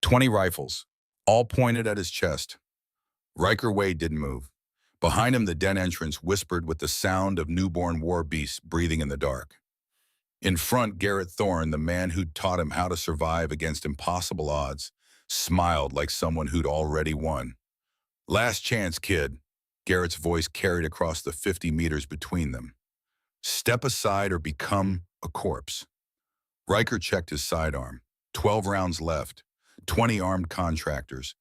20 rifles, all pointed at his chest. Riker Wade didn't move. Behind him, the den entrance whispered with the sound of newborn war beasts breathing in the dark. In front, Garrett Thorne, the man who'd taught him how to survive against impossible odds, smiled like someone who'd already won. "Last chance, kid," Garrett's voice carried across the 50 meters between them. "Step aside or become a corpse." Riker checked his sidearm. 12 rounds left, 20 armed contractors,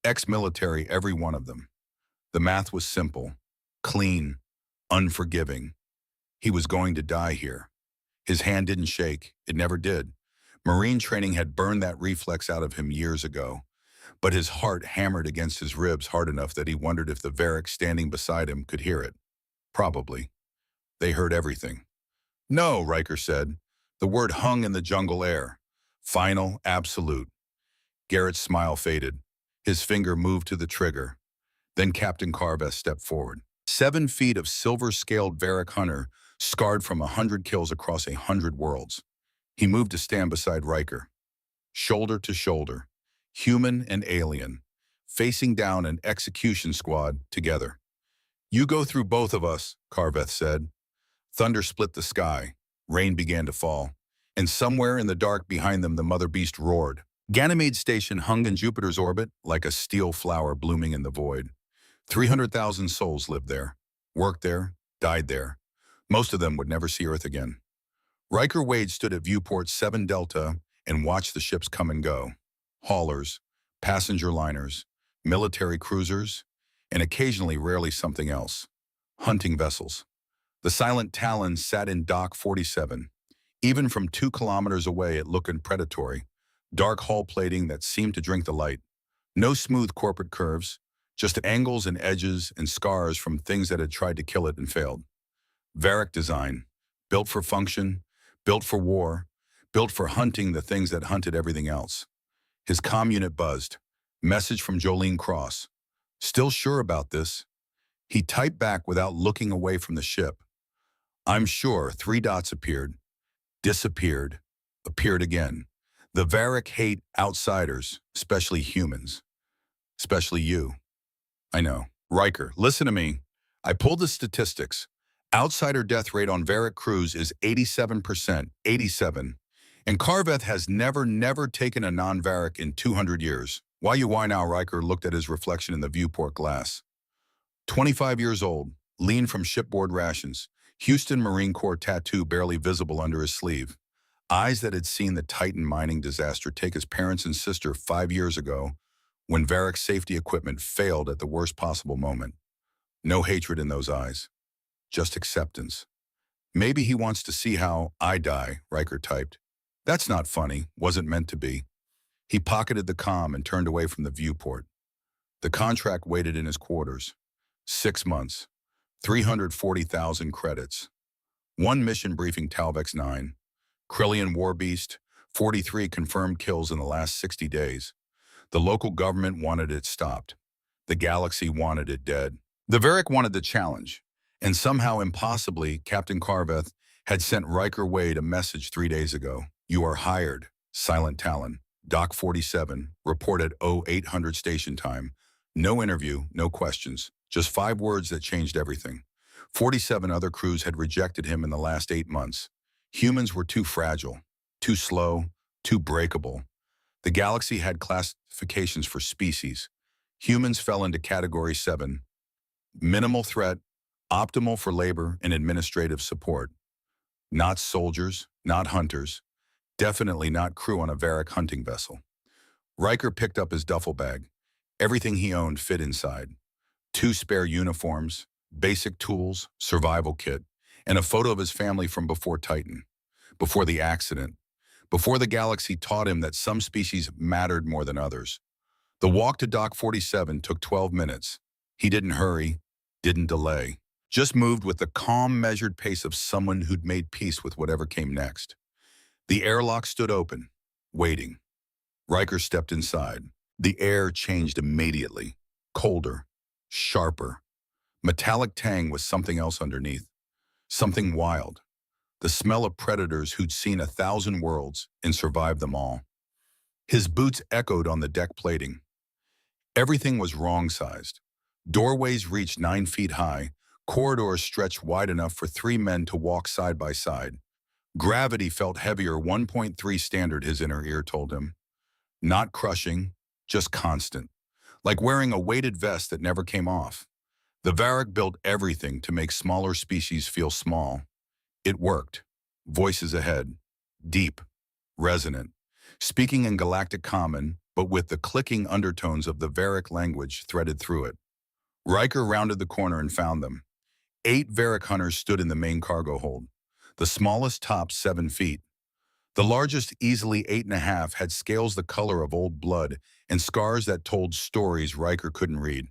ex-military, every one of them. The math was simple, clean, unforgiving. He was going to die here. His hand didn't shake. It never did. Marine training had burned that reflex out of him years ago. But his heart hammered against his ribs hard enough that he wondered if the Varric standing beside him could hear it. Probably. They heard everything. "No," Riker said. The word hung in the jungle air. Final, absolute. Garrett's smile faded. His finger moved to the trigger. Then Captain Carveth stepped forward. 7 feet of silver-scaled Varric hunter, scarred from 100 kills across 100 worlds. He moved to stand beside Riker. Shoulder to shoulder, human and alien, facing down an execution squad together. "You go through both of us," Carveth said. Thunder split the sky. Rain began to fall. And somewhere in the dark behind them, the Mother Beast roared. Ganymede Station hung in Jupiter's orbit like a steel flower blooming in the void. 300,000 souls lived there, worked there, died there. Most of them would never see Earth again. Riker Wade stood at viewport 7 Delta and watched the ships come and go. Haulers, passenger liners, military cruisers, and occasionally, rarely, something else. Hunting vessels. The Silent Talon sat in Dock 47. Even from 2 kilometers away, it looked predatory. Dark hull plating that seemed to drink the light. No smooth corporate curves, just angles and edges and scars from things that had tried to kill it and failed. Varric design, built for function, built for war, built for hunting the things that hunted everything else. His comm unit buzzed. Message from Jolene Cross. "Still sure about this?" He typed back without looking away from the ship. "I'm sure." 3 dots appeared, disappeared, appeared again. The Varric hate outsiders, especially humans. Especially you. I know. Riker, listen to me. I pulled the statistics. Outsider death rate on Varric crews is 87%, 87. And Carveth has never taken a non-Varric in 200 years. Why now? Riker looked at his reflection in the viewport glass. 25 years old, lean from shipboard rations, Houston Marine Corps tattoo barely visible under his sleeve. Eyes that had seen the Titan mining disaster take his parents and sister 5 years ago when Varric safety equipment failed at the worst possible moment. No hatred in those eyes, just acceptance. "Maybe he wants to see how I die," Riker typed. "That's not funny, wasn't meant to be." He pocketed the comm and turned away from the viewport. The contract waited in his quarters. 6 months, 340,000 credits. 1 mission briefing Talvex 9. Krillian War Beast, 43 confirmed kills in the last 60 days. The local government wanted it stopped. The galaxy wanted it dead. The Varric wanted the challenge. And somehow, impossibly, Captain Carveth had sent Riker Wade a message 3 days ago. "You are hired, Silent Talon." Dock 47, report at 0800 station time. No interview, no questions. Just 5 words that changed everything. 47 other crews had rejected him in the last 8 months. Humans were too fragile, too slow, too breakable. The galaxy had classifications for species. Humans fell into Category 7. Minimal threat, optimal for labor and administrative support. Not soldiers, not hunters. Definitely not crew on a Varric hunting vessel. Riker picked up his duffel bag. Everything he owned fit inside. 2 spare uniforms, basic tools, survival kit, and a photo of his family from before Titan, before the accident, before the galaxy taught him that some species mattered more than others. The walk to Dock 47 took 12 minutes. He didn't hurry, didn't delay, just moved with the calm, measured pace of someone who'd made peace with whatever came next. The airlock stood open, waiting. Riker stepped inside. The air changed immediately, colder, sharper. Metallic tang was something else underneath, something wild. The smell of predators who'd seen 1,000 worlds and survived them all. His boots echoed on the deck plating. Everything was wrong-sized. Doorways reached 9 feet high, corridors stretched wide enough for 3 men to walk side by side. Gravity felt heavier 1.3 standard, his inner ear told him. Not crushing, just constant. Like wearing a weighted vest that never came off. The Varric built everything to make smaller species feel small. It worked. Voices ahead. Deep. Resonant. Speaking in galactic common, but with the clicking undertones of the Varric language threaded through it. Riker rounded the corner and found them. 8 Varric hunters stood in the main cargo hold. The smallest topped 7 feet. The largest, easily 8.5, had scales the color of old blood and scars that told stories Riker couldn't read.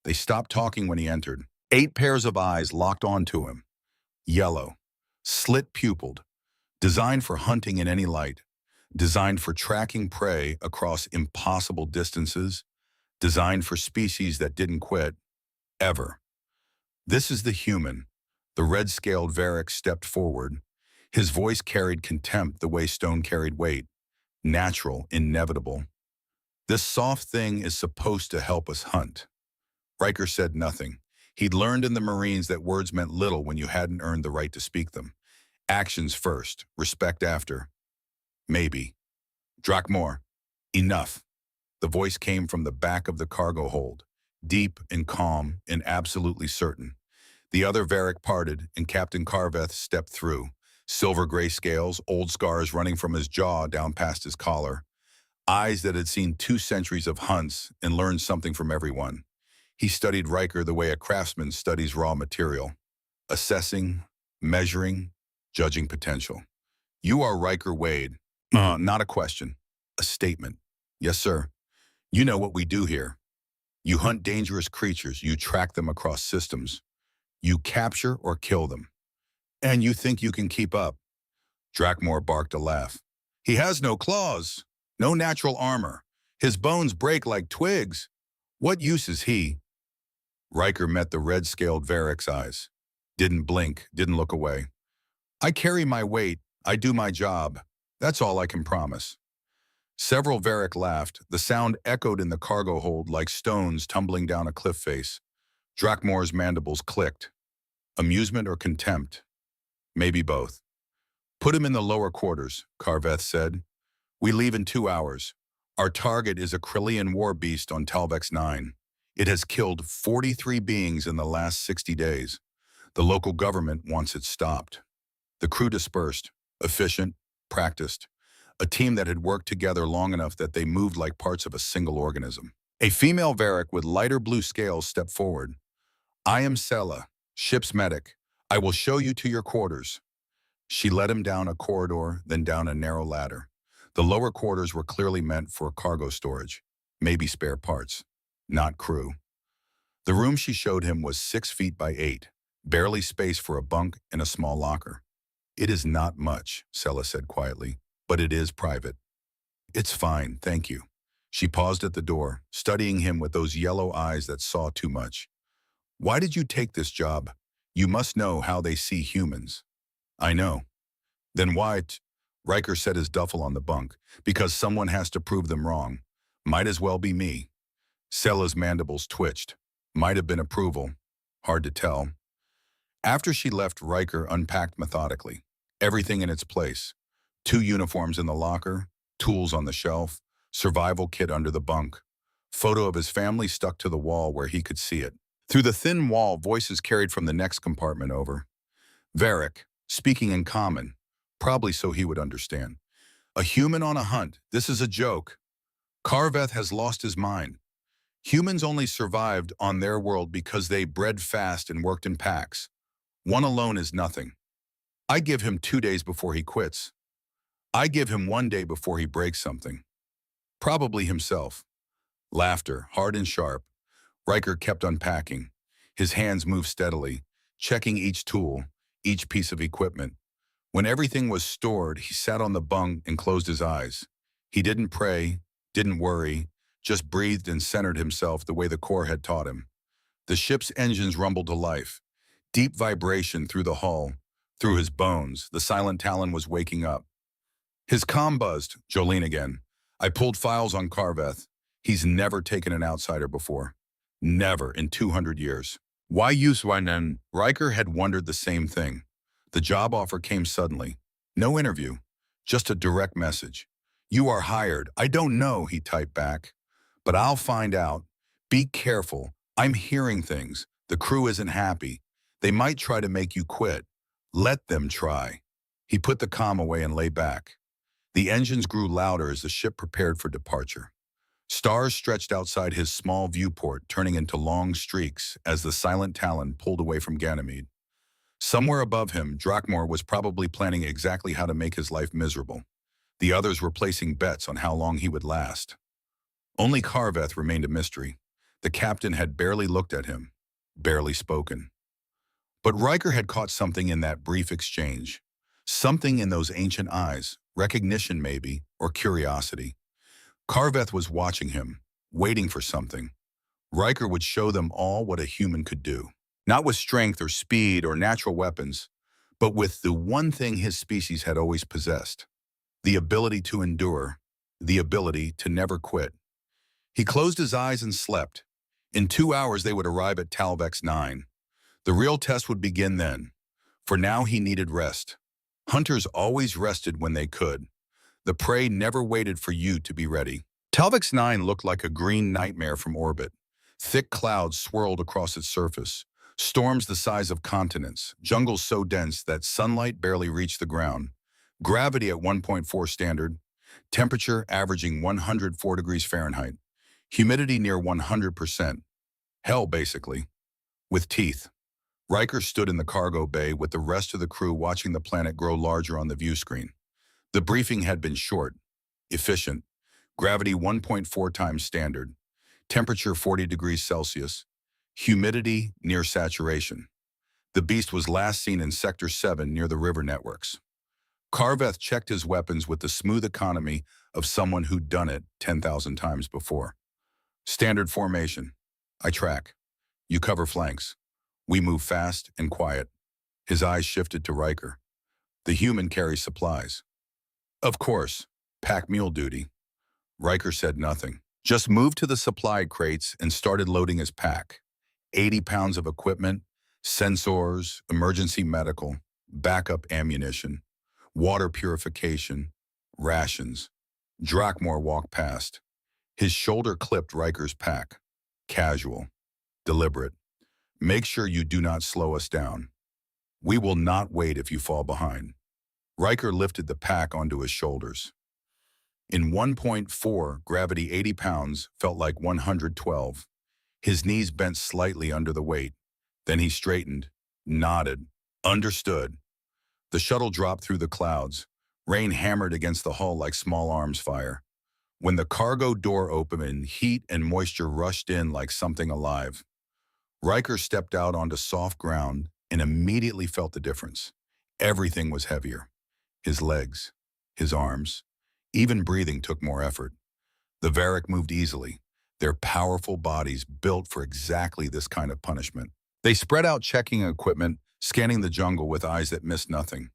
They stopped talking when he entered. 8 pairs of eyes locked onto him. Yellow. Slit-pupiled. Designed for hunting in any light. Designed for tracking prey across impossible distances. Designed for species that didn't quit. Ever. This is the human. The red-scaled Varric stepped forward. His voice carried contempt the way stone carried weight. Natural, inevitable. This soft thing is supposed to help us hunt. Riker said nothing. He'd learned in the Marines that words meant little when you hadn't earned the right to speak them. Actions first, respect after. Maybe. Drakmor. Enough. The voice came from the back of the cargo hold. Deep and calm and absolutely certain. The other Varric parted, and Captain Carveth stepped through. Silver gray scales, old scars running from his jaw down past his collar. Eyes that had seen 2 centuries of hunts and learned something from everyone. He studied Riker the way a craftsman studies raw material. Assessing, measuring, judging potential. You are Riker Wade. Not a question. A statement. Yes, sir. You know what we do here. You hunt dangerous creatures. You track them across systems. You capture or kill them. And you think you can keep up. Drakmor barked a laugh. He has no claws. No natural armor. His bones break like twigs. What use is he? Riker met the red-scaled Varric's eyes. Didn't blink, didn't look away. I carry my weight. I do my job. That's all I can promise. Several Varric laughed. The sound echoed in the cargo hold like stones tumbling down a cliff face. Drakmor's mandibles clicked. Amusement or contempt? Maybe both. Put him in the lower quarters, Carveth said. We leave in 2 hours. Our target is a Krillian war beast on Talvex 9. It has killed 43 beings in the last 60 days. The local government wants it stopped. The crew dispersed, efficient, practiced. A team that had worked together long enough that they moved like parts of a single organism. A female Varric with lighter blue scales stepped forward. I am Sela, ship's medic. I will show you to your quarters. She led him down a corridor, then down a narrow ladder. The lower quarters were clearly meant for cargo storage, maybe spare parts, not crew. The room she showed him was 6 feet by 8, barely space for a bunk and a small locker. It is not much, Sela said quietly, but it is private. It's fine, thank you. She paused at the door, studying him with those yellow eyes that saw too much. Why did you take this job? You must know how they see humans. I know. Then why? Riker set his duffel on the bunk. Because someone has to prove them wrong. Might as well be me. Sela's mandibles twitched. Might have been approval. Hard to tell. After she left, Riker unpacked methodically. Everything in its place. 2 uniforms in the locker, tools on the shelf, survival kit under the bunk. Photo of his family stuck to the wall where he could see it. Through the thin wall, voices carried from the next compartment over. Varric, speaking in common, probably so he would understand. A human on a hunt, this is a joke. Carveth has lost his mind. Humans only survived on their world because they bred fast and worked in packs. One alone is nothing. I give him 2 days before he quits. I give him 1 day before he breaks something. Probably himself. Laughter, hard and sharp. Riker kept unpacking. His hands moved steadily, checking each tool, each piece of equipment. When everything was stored, he sat on the bunk and closed his eyes. He didn't pray, didn't worry, just breathed and centered himself the way the Corps had taught him. The ship's engines rumbled to life. Deep vibration through the hull, through his bones. The silent Talon was waking up. His comm buzzed, Jolene again. I pulled files on Carveth. He's never taken an outsider before. Never in 200 years. Why use Wynen? Riker had wondered the same thing. The job offer came suddenly. No interview, just a direct message. You are hired. I don't know, he typed back. But I'll find out. Be careful. I'm hearing things. The crew isn't happy. They might try to make you quit. Let them try. He put the comm away and lay back. The engines grew louder as the ship prepared for departure. Stars stretched outside his small viewport, turning into long streaks as the silent Talon pulled away from Ganymede. Somewhere above him, Drakmor was probably planning exactly how to make his life miserable. The others were placing bets on how long he would last. Only Carveth remained a mystery. The captain had barely looked at him, barely spoken. But Riker had caught something in that brief exchange. Something in those ancient eyes, recognition maybe, or curiosity. Carveth was watching him, waiting for something. Riker would show them all what a human could do. Not with strength or speed or natural weapons, but with the one thing his species had always possessed. The ability to endure, the ability to never quit. He closed his eyes and slept. In 2 hours they would arrive at Talvex 9. The real test would begin then. For now he needed rest. Hunters always rested when they could. The prey never waited for you to be ready. Talvex 9 looked like a green nightmare from orbit. Thick clouds swirled across its surface. Storms the size of continents. Jungles so dense that sunlight barely reached the ground. Gravity at 1.4 standard. Temperature averaging 104 degrees Fahrenheit. Humidity near 100%. Hell, basically. With teeth. Riker stood in the cargo bay with the rest of the crew watching the planet grow larger on the view screen. The briefing had been short, efficient. Gravity 1.4 times standard. Temperature 40 degrees Celsius. Humidity near saturation. The beast was last seen in Sector 7 near the river networks. Carveth checked his weapons with the smooth economy of someone who'd done it 10,000 times before. Standard formation. I track. You cover flanks. We move fast and quiet. His eyes shifted to Riker. The human carries supplies. Of course, pack mule duty. Riker said nothing. Just moved to the supply crates and started loading his pack. 80 pounds of equipment, sensors, emergency medical, backup ammunition, water purification, rations. Drakmor walked past. His shoulder clipped Riker's pack. Casual. Deliberate. Make sure you do not slow us down. We will not wait if you fall behind. Riker lifted the pack onto his shoulders. In 1.4, gravity 80 pounds felt like 112. His knees bent slightly under the weight. Then he straightened, nodded, understood. The shuttle dropped through the clouds. Rain hammered against the hull like small arms fire. When the cargo door opened, heat and moisture rushed in like something alive. Riker stepped out onto soft ground and immediately felt the difference. Everything was heavier. His legs, his arms, even breathing took more effort. The Varric moved easily, their powerful bodies built for exactly this kind of punishment. They spread out checking equipment, scanning the jungle with eyes that missed nothing.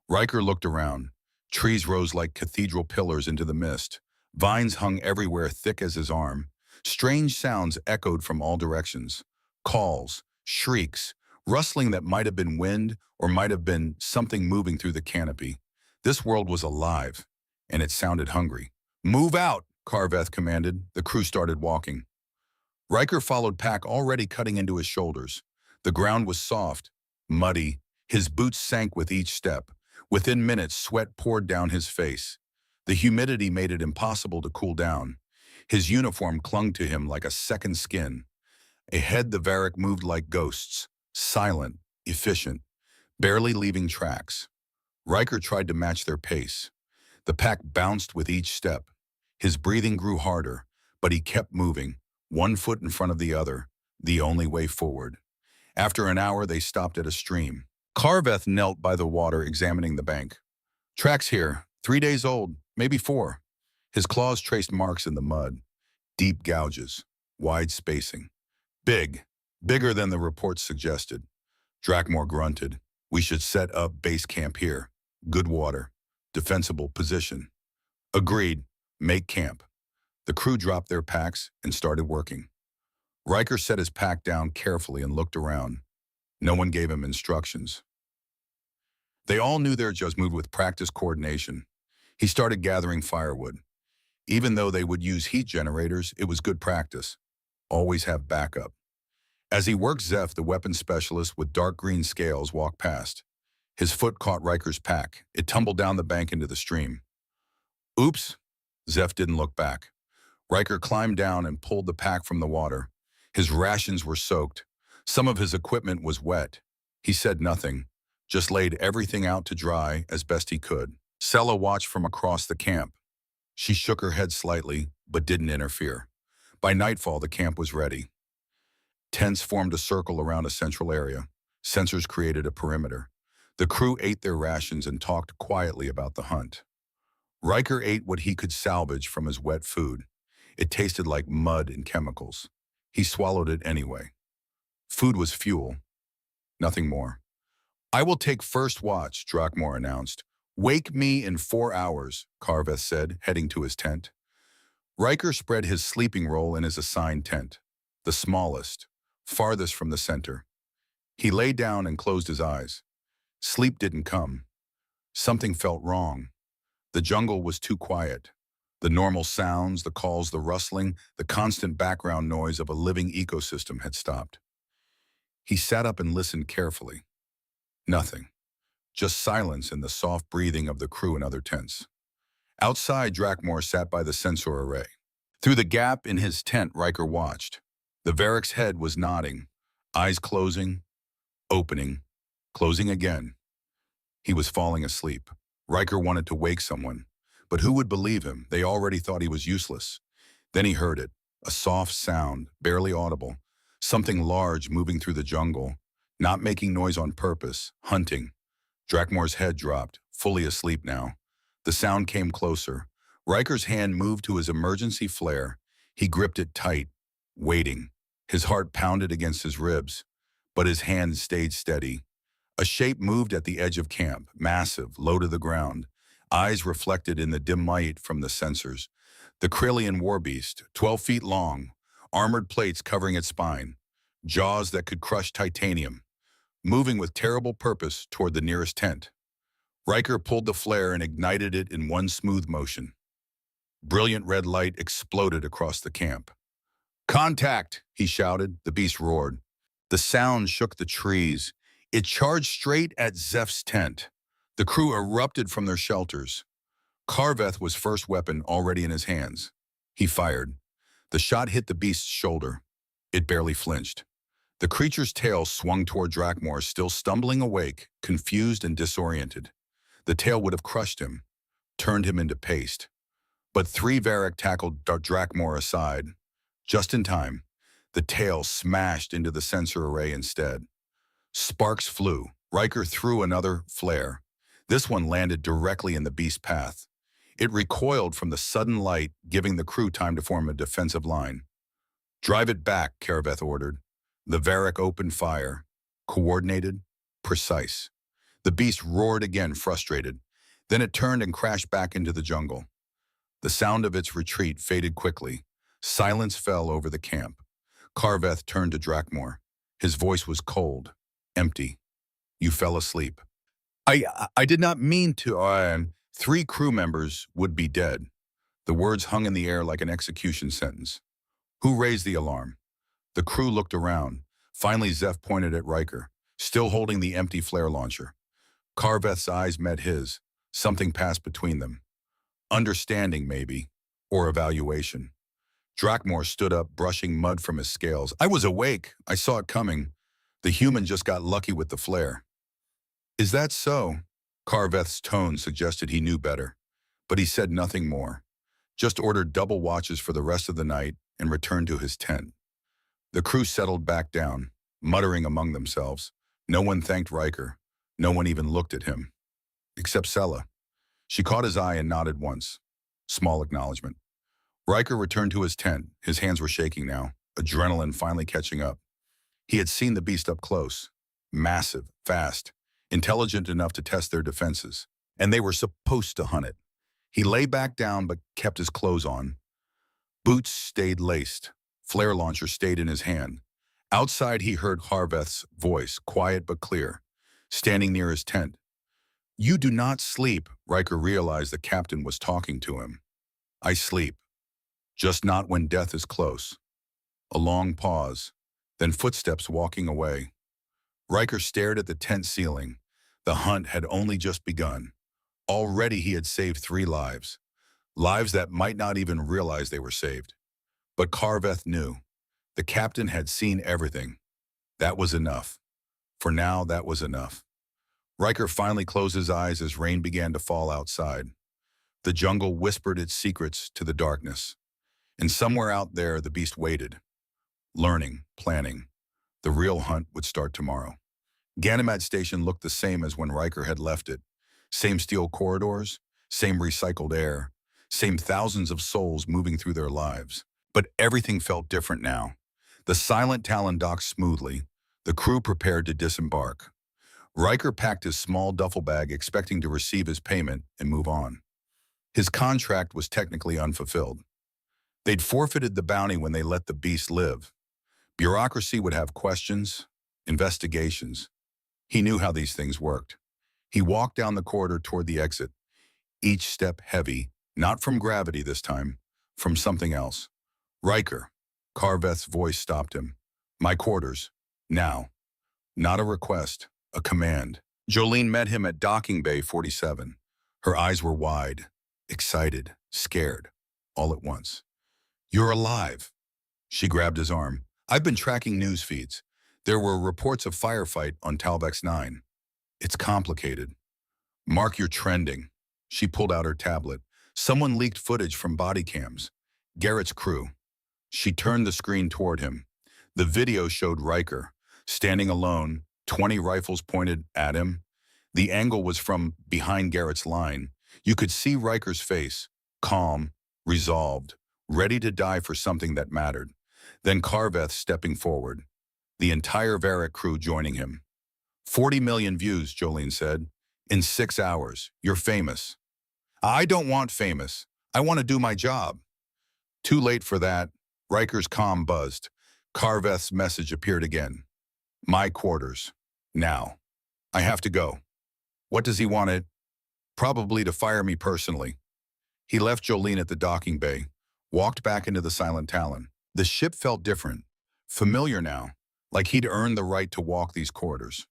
Riker looked around. Trees rose like cathedral pillars into the mist. Vines hung everywhere thick as his arm. Strange sounds echoed from all directions. Calls, shrieks, rustling that might have been wind or might have been something moving through the canopy. This world was alive, and it sounded hungry. Move out, Carveth commanded. The crew started walking. Riker followed Pack, already cutting into his shoulders. The ground was soft, muddy. His boots sank with each step. Within minutes, sweat poured down his face. The humidity made it impossible to cool down. His uniform clung to him like a second skin. Ahead, the Varric moved like ghosts, silent, efficient, barely leaving tracks. Riker tried to match their pace. The pack bounced with each step. His breathing grew harder, but he kept moving, one foot in front of the other, the only way forward. After an hour, they stopped at a stream. Carveth knelt by the water, examining the bank. Tracks here, 3 days old, maybe 4. His claws traced marks in the mud. Deep gouges, wide spacing. Bigger than the reports suggested. Drakmor grunted. We should set up base camp here. Good water. Defensible position. Agreed. Make camp. The crew dropped their packs and started working. Riker set his pack down carefully and looked around. No one gave him instructions. They all knew their just moved with practice coordination. He started gathering firewood. Even though they would use heat generators, it was good practice. Always have backup. As he worked, Zeph, the weapons specialist with dark green scales, walked past. His foot caught Riker's pack. It tumbled down the bank into the stream. Oops! Zeph didn't look back. Riker climbed down and pulled the pack from the water. His rations were soaked. Some of his equipment was wet. He said nothing, just laid everything out to dry as best he could. Sella watched from across the camp. She shook her head slightly, but didn't interfere. By nightfall, the camp was ready. Tents formed a circle around a central area. Sensors created a perimeter. The crew ate their rations and talked quietly about the hunt. Riker ate what he could salvage from his wet food. It tasted like mud and chemicals. He swallowed it anyway. Food was fuel, nothing more. I will take first watch, Drakmor announced. Wake me in 4 hours, Karveth said, heading to his tent. Riker spread his sleeping roll in his assigned tent, the smallest, farthest from the center. He lay down and closed his eyes. Sleep didn't come. Something felt wrong. The jungle was too quiet. The normal sounds, the calls, the rustling, the constant background noise of a living ecosystem had stopped. He sat up and listened carefully. Nothing. Just silence and the soft breathing of the crew in other tents. Outside, Drakmor sat by the sensor array. Through the gap in his tent, Riker watched. The Varric's head was nodding, eyes closing, opening, closing again. He was falling asleep. Riker wanted to wake someone, but who would believe him? They already thought he was useless. Then he heard it, a soft sound, barely audible, something large moving through the jungle, not making noise on purpose, hunting. Drakmor's head dropped, fully asleep now. The sound came closer. Riker's hand moved to his emergency flare. He gripped it tight, waiting. His heart pounded against his ribs, but his hand stayed steady. A shape moved at the edge of camp, massive, low to the ground, eyes reflected in the dim light from the sensors. The Krillian warbeast, 12 feet long, armored plates covering its spine, jaws that could crush titanium, moving with terrible purpose toward the nearest tent. Riker pulled the flare and ignited it in one smooth motion. Brilliant red light exploded across the camp. "Contact!" he shouted. The beast roared. The sound shook the trees. It charged straight at Zeph's tent. The crew erupted from their shelters. Karveth was first weapon already in his hands. He fired. The shot hit the beast's shoulder. It barely flinched. The creature's tail swung toward Drakmor, still stumbling awake, confused and disoriented. The tail would have crushed him, turned him into paste. But 3 Varric tackled Drakmor aside. Just in time, the tail smashed into the sensor array instead. Sparks flew. Riker threw another flare. This one landed directly in the beast's path. It recoiled from the sudden light, giving the crew time to form a defensive line. "Drive it back," Karveth ordered. The Varric opened fire. Coordinated, precise. The beast roared again, frustrated. Then it turned and crashed back into the jungle. The sound of its retreat faded quickly. Silence fell over the camp. Karveth turned to Drakmor. His voice was cold, empty. "You fell asleep." I did not mean to. 3 crew members would be dead. The words hung in the air like an execution sentence. Who raised the alarm? The crew looked around. Finally, Zeph pointed at Riker, still holding the empty flare launcher. Karveth's eyes met his. Something passed between them. Understanding, maybe, or evaluation. Drakmor stood up, brushing mud from his scales. "I was awake. I saw it coming. The human just got lucky with the flare." "Is that so?" Karveth's tone suggested he knew better, but he said nothing more. Just ordered double watches for the rest of the night and returned to his tent. The crew settled back down, muttering among themselves. No one thanked Riker. No one even looked at him. Except Sella. She caught his eye and nodded once. Small acknowledgement. Riker returned to his tent. His hands were shaking now, adrenaline finally catching up. He had seen the beast up close. Massive, fast, intelligent enough to test their defenses. And they were supposed to hunt it. He lay back down but kept his clothes on. Boots stayed laced. Flare launcher stayed in his hand. Outside, he heard Harveth's voice, quiet but clear, standing near his tent. "You do not sleep," Riker realized the captain was talking to him. "I sleep, just not when death is close." A long pause, then footsteps walking away. Riker stared at the tent ceiling. The hunt had only just begun. Already he had saved 3 lives. Lives that might not even realize they were saved. But Carveth knew. The captain had seen everything. That was enough. For now, that was enough. Riker finally closed his eyes as rain began to fall outside. The jungle whispered its secrets to the darkness. And somewhere out there, the beast waited. Learning, planning. The real hunt would start tomorrow. Ganymede Station looked the same as when Riker had left it. Same steel corridors, same recycled air, same thousands of souls moving through their lives. But everything felt different now. The silent Talon docked smoothly. The crew prepared to disembark. Riker packed his small duffel bag expecting to receive his payment and move on. His contract was technically unfulfilled. They'd forfeited the bounty when they let the beast live. Bureaucracy would have questions, investigations. He knew how these things worked. He walked down the corridor toward the exit, each step heavy, not from gravity this time, from something else. "Riker," Carveth's voice stopped him. "My quarters. Now." Not a request, a command. Jolene met him at docking bay 47. Her eyes were wide, excited, scared, all at once. "You're alive." She grabbed his arm. "I've been tracking news feeds. There were reports of firefight on Talbex 9. It's complicated. Mark your trending." She pulled out her tablet. Someone leaked footage from body cams. Garrett's crew. She turned the screen toward him. The video showed Riker, standing alone, 20 rifles pointed at him. The angle was from behind Garrett's line. You could see Riker's face, calm, resolved, ready to die for something that mattered. Then Carveth stepping forward. The entire Varric crew joining him. 40 million views, Jolene said. "In 6 hours. You're famous." "I don't want famous. I want to do my job." Too late for that. Riker's comm buzzed. Carveth's message appeared again. "My quarters. Now. I have to go." What does he want it? Probably to fire me personally. He left Jolene at the docking bay, walked back into the Silent Talon. The ship felt different, familiar now, like he'd earned the right to walk these corridors.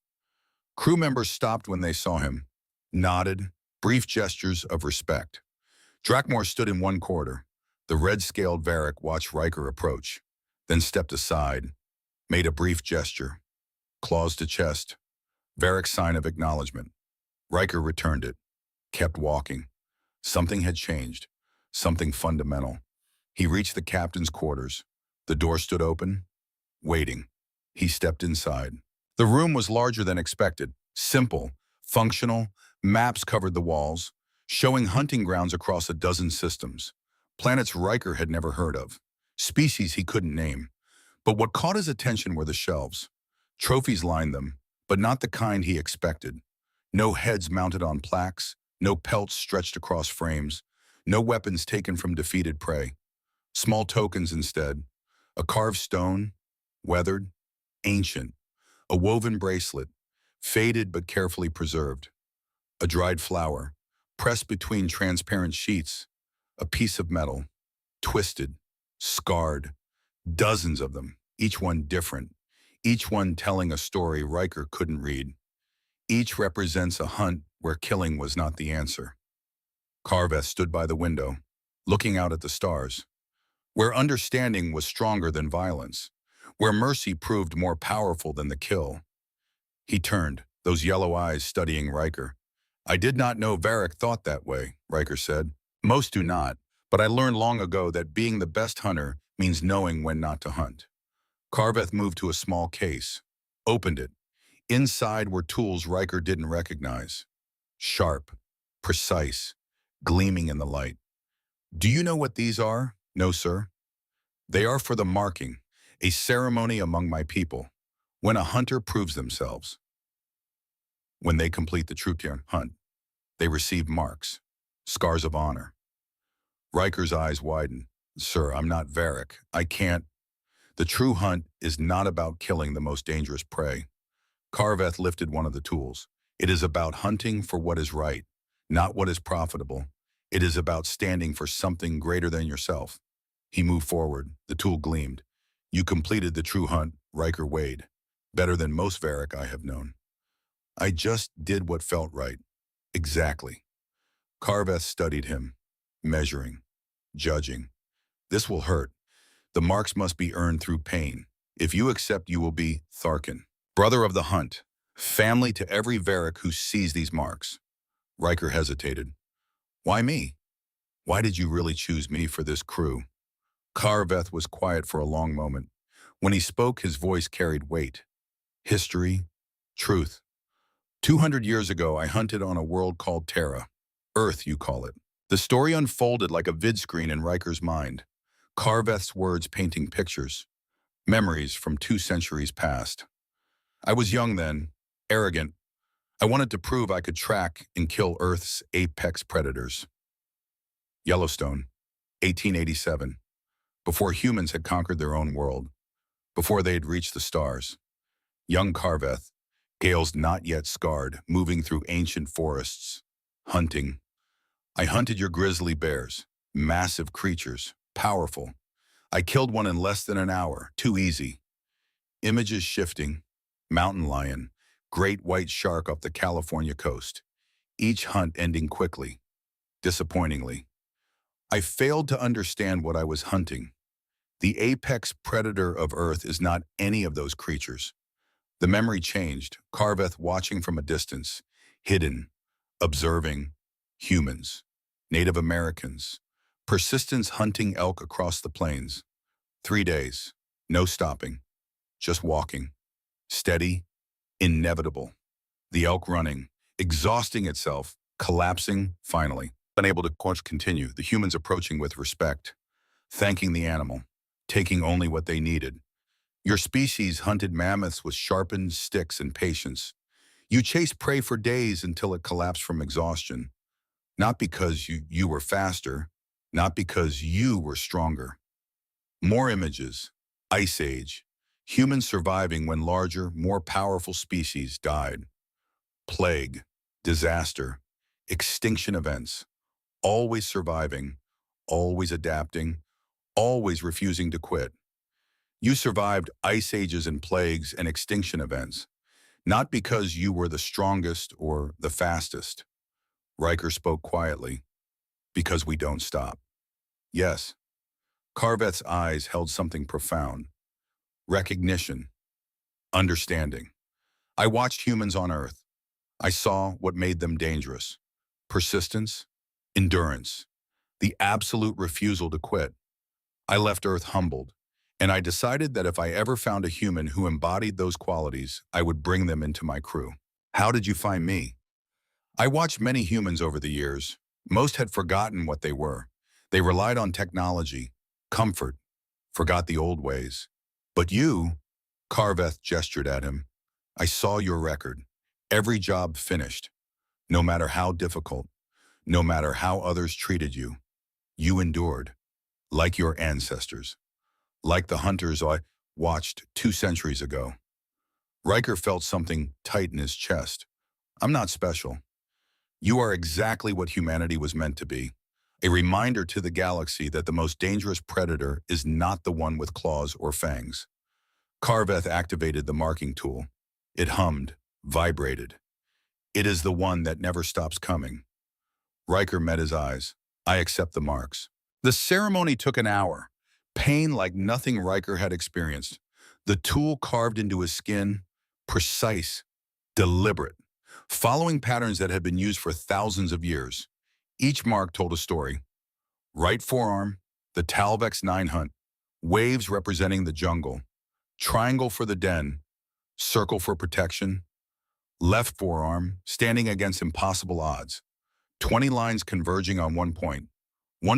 Crew members stopped when they saw him, nodded, brief gestures of respect. Drakmor stood in one corridor. The red-scaled Varric watched Riker approach, then stepped aside, made a brief gesture. Claws to chest. Varric's sign of acknowledgement. Riker returned it, kept walking. Something had changed, something fundamental. He reached the captain's quarters. The door stood open, waiting. He stepped inside. The room was larger than expected, simple, functional. Maps covered the walls, showing hunting grounds across a dozen systems. Planets Riker had never heard of, species he couldn't name. But what caught his attention were the shelves. Trophies lined them, but not the kind he expected. No heads mounted on plaques, no pelts stretched across frames, no weapons taken from defeated prey. Small tokens instead. A carved stone, weathered, ancient. A woven bracelet, faded but carefully preserved. A dried flower, pressed between transparent sheets. A piece of metal, twisted, scarred. Dozens of them, each one different. Each one telling a story Riker couldn't read. Each represents a hunt where killing was not the answer. Carveth stood by the window, looking out at the stars. Where understanding was stronger than violence. Where mercy proved more powerful than the kill. He turned, those yellow eyes studying Riker. "I did not know Varric thought that way," Riker said. "Most do not, but I learned long ago that being the best hunter means knowing when not to hunt." Carveth moved to a small case, opened it. Inside were tools Riker didn't recognize. Sharp, precise, gleaming in the light. "Do you know what these are?" "No, sir." "They are for the marking, a ceremony among my people, when a hunter proves themselves. When they complete the troop hunt, they receive marks. Scars of honor. Riker's eyes widen. Sir, I'm not Varric. I can't. The true hunt is not about killing the most dangerous prey. Carveth lifted one of the tools. It is about hunting for what is right, not what is profitable. It is about standing for something greater than yourself. He moved forward. The tool gleamed. You completed the true hunt, Riker weighed. Better than most Varric I have known. I just did what felt right. Exactly. Carveth studied him, measuring, judging. This will hurt. The marks must be earned through pain. If you accept, you will be Tharkin, brother of the hunt, family to every Varric who sees these marks. Riker hesitated. Why me? Why did you really choose me for this crew? Carveth was quiet for a long moment. When he spoke, his voice carried weight. History, truth. 200 years ago, I hunted on a world called Terra. Earth, you call it. The story unfolded like a vid screen in Riker's mind. Carveth's words painting pictures. Memories from 2 centuries past. I was young then, arrogant. I wanted to prove I could track and kill Earth's apex predators. Yellowstone, 1887. Before humans had conquered their own world. Before they had reached the stars. Young Carveth, Gales not yet scarred, moving through ancient forests. Hunting. I hunted your grizzly bears. Massive creatures. Powerful. I killed one in less than an hour. Too easy. Images shifting. Mountain lion. Great white shark off the California coast. Each hunt ending quickly. Disappointingly. I failed to understand what I was hunting. The apex predator of Earth is not any of those creatures. The memory changed, Carveth watching from a distance, hidden, observing, humans, Native Americans, persistence hunting elk across the plains. 3 days, no stopping, just walking, steady, inevitable. The elk running, exhausting itself, collapsing, finally. Unable to continue, the humans approaching with respect, thanking the animal, taking only what they needed. Your species hunted mammoths with sharpened sticks and patience. You chased prey for days until it collapsed from exhaustion. Not because you were faster, not because you were stronger. More images. Ice Age. Humans surviving when larger, more powerful species died. Plague. Disaster. Extinction events. Always surviving. Always adapting. Always refusing to quit. You survived ice ages and plagues and extinction events, not because you were the strongest or the fastest. Riker spoke quietly, because we don't stop. Yes, Carveth's eyes held something profound. Recognition, understanding. I watched humans on Earth. I saw what made them dangerous. Persistence, endurance, the absolute refusal to quit. I left Earth humbled. And I decided that if I ever found a human who embodied those qualities, I would bring them into my crew. How did you find me? I watched many humans over the years. Most had forgotten what they were. They relied on technology, comfort, forgot the old ways. But you, Carveth gestured at him, I saw your record. Every job finished. No matter how difficult, no matter how others treated you, you endured, like your ancestors. Like the hunters I watched 2 centuries ago. Riker felt something tight in his chest. I'm not special. You are exactly what humanity was meant to be. A reminder to the galaxy that the most dangerous predator is not the one with claws or fangs. Carveth activated the marking tool. It hummed, vibrated. It is the one that never stops coming. Riker met his eyes. I accept the marks. The ceremony took an hour. Pain like nothing Riker had experienced. The tool carved into his skin, precise, deliberate, following patterns that had been used for thousands of years. Each mark told a story. Right forearm, the Talvex 9 hunt, waves representing the jungle, triangle for the den, circle for protection. Left forearm, standing against impossible odds, 20 lines converging on 1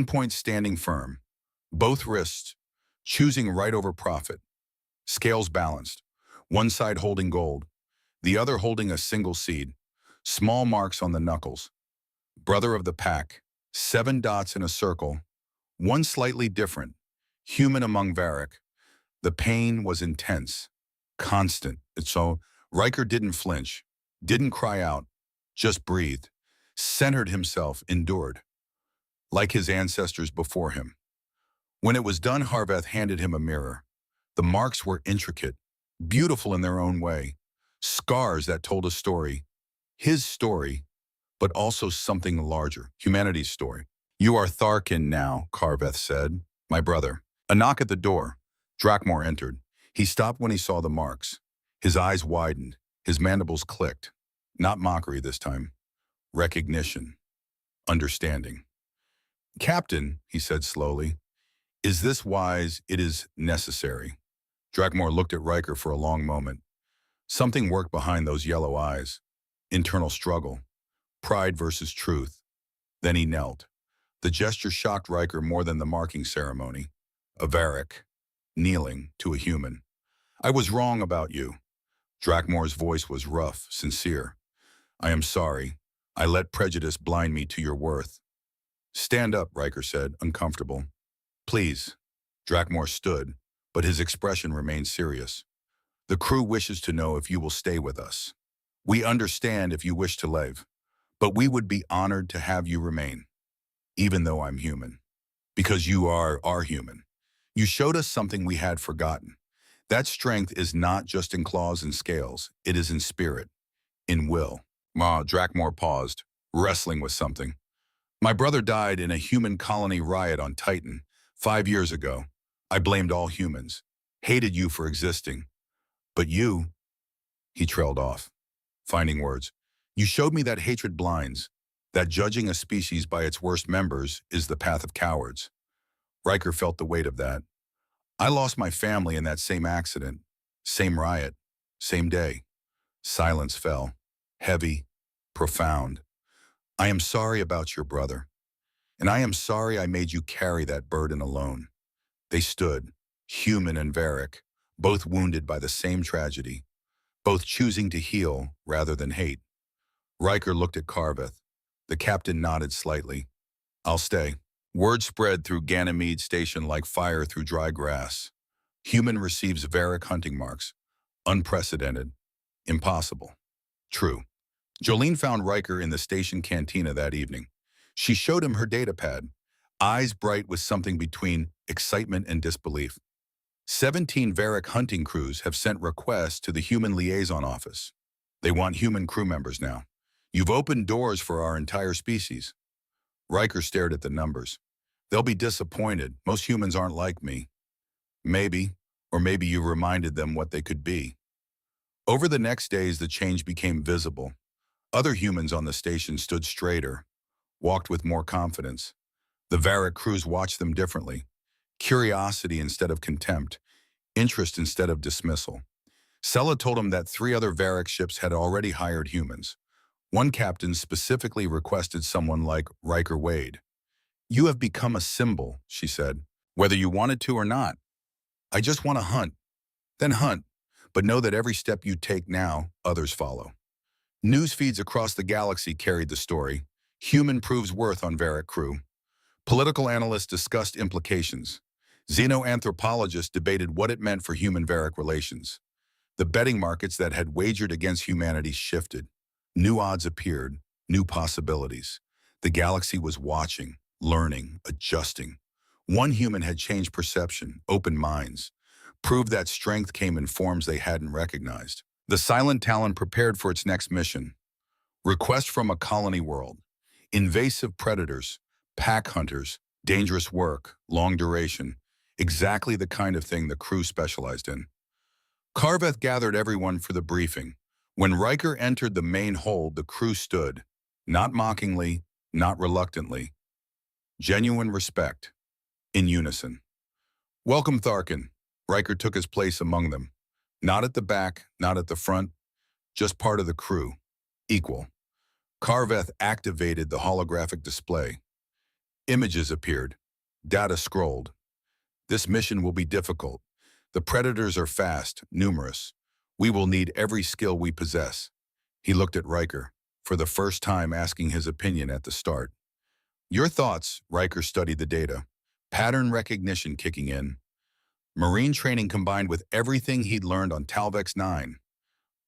point standing firm. Both wrists, choosing right over profit. Scales balanced, one side holding gold, the other holding a single seed. Small marks on the knuckles. Brother of the pack, 7 dots in a circle, one slightly different. Human among Varric. The pain was intense, constant. And so Riker didn't flinch, didn't cry out, just breathed, centered himself, endured, like his ancestors before him. When it was done, Harveth handed him a mirror. The marks were intricate, beautiful in their own way, scars that told a story, his story, but also something larger, humanity's story. "You are Tharkin now," Carveth said, "my brother." A knock at the door. Drakmor entered. He stopped when he saw the marks. His eyes widened, his mandibles clicked. Not mockery this time. Recognition. Understanding. "Captain," he said slowly, "is this wise? It is necessary." Drakmor looked at Riker for a long moment. Something worked behind those yellow eyes. Internal struggle. Pride versus truth. Then he knelt. The gesture shocked Riker more than the marking ceremony. A Varric, kneeling to a human. "I was wrong about you." Drakmor's voice was rough, sincere. "I am sorry. I let prejudice blind me to your worth." "Stand up," Riker said, uncomfortable. "Please." Drakmor stood, but his expression remained serious. "The crew wishes to know if you will stay with us. We understand if you wish to leave, but we would be honored to have you remain, even though I'm human. Because you are human. You showed us something we had forgotten. That strength is not just in claws and scales. It is in spirit, in will." Drakmor paused, wrestling with something. "My brother died in a human colony riot on Titan 5 years ago. I blamed all humans, hated you for existing. But you," he trailed off, finding words, "you showed me that hatred blinds, that judging a species by its worst members is the path of cowards." Riker felt the weight of that. "I lost my family in that same accident, same riot, same day." Silence fell, heavy, profound. "I am sorry about your brother, and I am sorry I made you carry that burden alone." They stood, human and Varric, both wounded by the same tragedy, both choosing to heal rather than hate. Riker looked at Carveth. The captain nodded slightly. "I'll stay." Word spread through Ganymede Station like fire through dry grass. Human receives Varric hunting marks. Unprecedented. Impossible. True. Jolene found Riker in the station cantina that evening. She showed him her datapad, eyes bright with something between excitement and disbelief. 17 Varric hunting crews have sent requests to the Human Liaison Office. They want human crew members now. You've opened doors for our entire species. Riker stared at the numbers. "They'll be disappointed. Most humans aren't like me." "Maybe, or maybe you reminded them what they could be." Over the next days, the change became visible. Other humans on the station stood straighter, walked with more confidence. The Varric crews watched them differently. Curiosity instead of contempt, interest instead of dismissal. Sella told him that 3 other Varric ships had already hired humans. One captain specifically requested someone like Riker Wade. "You have become a symbol," she said, "whether you wanted to or not. I just want to hunt, then hunt, but know that every step you take now, others follow." News feeds across the galaxy carried the story. Human proves worth on Varric crew. Political analysts discussed implications. Xenoanthropologists debated what it meant for human-Varric relations. The betting markets that had wagered against humanity shifted. New odds appeared, new possibilities. The galaxy was watching, learning, adjusting. One human had changed perception, opened minds, proved that strength came in forms they hadn't recognized. The Silent Talon prepared for its next mission. Request from a colony world. Invasive predators, pack hunters, dangerous work, long duration. Exactly the kind of thing the crew specialized in. Carveth gathered everyone for the briefing. When Riker entered the main hold, the crew stood, not mockingly, not reluctantly. Genuine respect, in unison. "Welcome, Tharkin." Riker took his place among them. Not at the back, not at the front, just part of the crew, equal. Carveth activated the holographic display. Images appeared, data scrolled. "This mission will be difficult. The predators are fast, numerous. We will need every skill we possess." He looked at Riker, for the first time asking his opinion at the start. Your thoughts, Riker studied the data. Pattern recognition kicking in. Marine training combined with everything he'd learned on Talvex 9.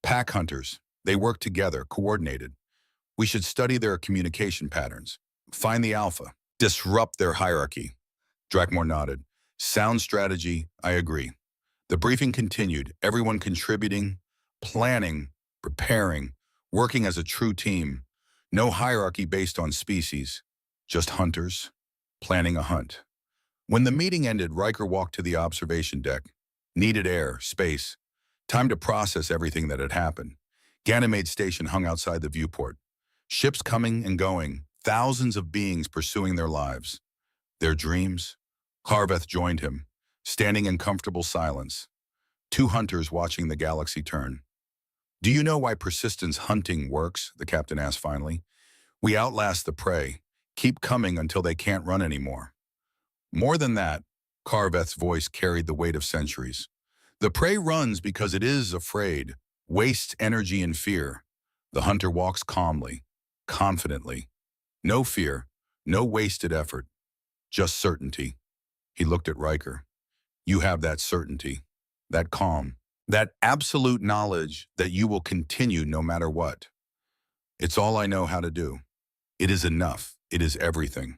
Pack hunters. They work together, coordinated. We should study their communication patterns. Find the alpha. Disrupt their hierarchy. Drakmore nodded. Sound strategy, I agree. The briefing continued, everyone contributing, planning, preparing, working as a true team. No hierarchy based on species, just hunters, planning a hunt. When the meeting ended, Riker walked to the observation deck. Needed air, space, time to process everything that had happened. Ganymede Station hung outside the viewport. Ships coming and going, thousands of beings pursuing their lives. Their dreams. Carveth joined him, standing in comfortable silence. Two hunters watching the galaxy turn. Do you know why persistence hunting works? The captain asked finally. We outlast the prey, keep coming until they can't run anymore. More than that, Carveth's voice carried the weight of centuries. The prey runs because it is afraid, wastes energy in fear. The hunter walks calmly, confidently. No fear, no wasted effort, just certainty. He looked at Riker. You have that certainty, that calm, that absolute knowledge that you will continue no matter what. It's all I know how to do. It is enough. It is everything.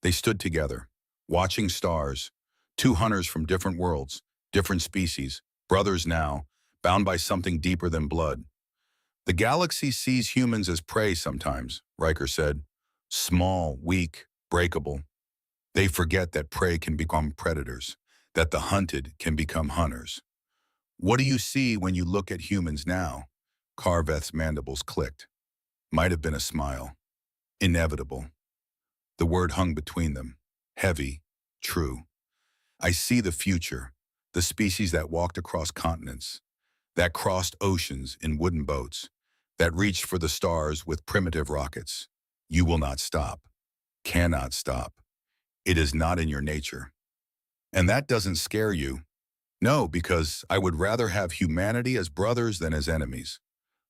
They stood together, watching stars, two hunters from different worlds, different species, brothers now, bound by something deeper than blood. The galaxy sees humans as prey sometimes, Riker said. Small, weak, breakable. They forget that prey can become predators, that the hunted can become hunters. What do you see when you look at humans now? Carveth's mandibles clicked. Might have been a smile. Inevitable. The word hung between them. Heavy, true. I see the future, the species that walked across continents, that crossed oceans in wooden boats, that reached for the stars with primitive rockets. You will not stop. Cannot stop. It is not in your nature. And that doesn't scare you. No, because I would rather have humanity as brothers than as enemies.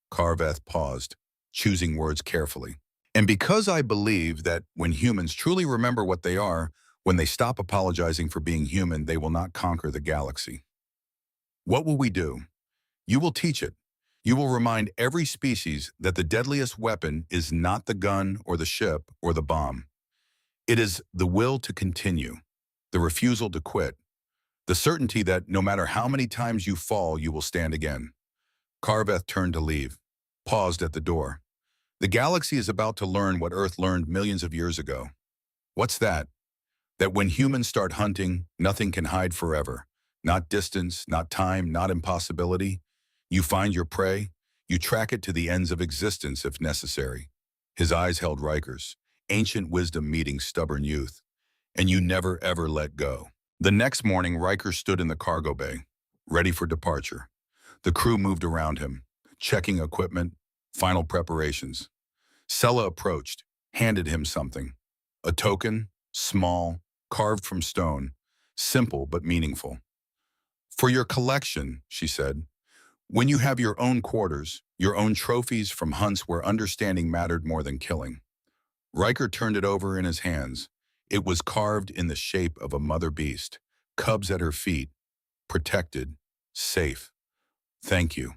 Carveth paused, choosing words carefully. And because I believe that when humans truly remember what they are, when they stop apologizing for being human, they will not conquer the galaxy. What will we do? You will teach it. You will remind every species that the deadliest weapon is not the gun or the ship or the bomb. It is the will to continue, the refusal to quit, the certainty that no matter how many times you fall, you will stand again. Carveth turned to leave, paused at the door. The galaxy is about to learn what Earth learned millions of years ago. What's that? That when humans start hunting, nothing can hide forever. Not distance, not time, not impossibility. You find your prey, you track it to the ends of existence if necessary. His eyes held Riker's, ancient wisdom meeting stubborn youth. And you never ever let go. The next morning, Riker stood in the cargo bay, ready for departure. The crew moved around him, checking equipment, final preparations. Sella approached, handed him something. A token, small, carved from stone, simple but meaningful. For your collection, she said. When you have your own quarters, your own trophies from hunts where understanding mattered more than killing. Riker turned it over in his hands. It was carved in the shape of a mother beast, cubs at her feet, protected, safe. Thank you.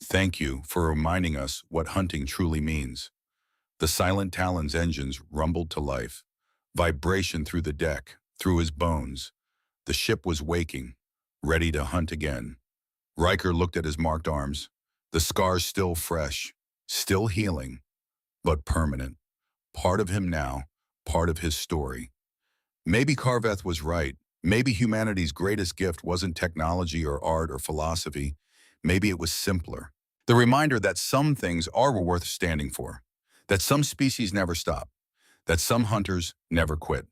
Thank you for reminding us what hunting truly means. The Silent Talon's engines rumbled to life. Vibration through the deck, through his bones. The ship was waking, ready to hunt again. Riker looked at his marked arms, the scars still fresh, still healing, but permanent. Part of him now, part of his story. Maybe Carveth was right. Maybe humanity's greatest gift wasn't technology or art or philosophy. Maybe it was simpler. The reminder that some things are worth standing for, that some species never stop, that some hunters never quit,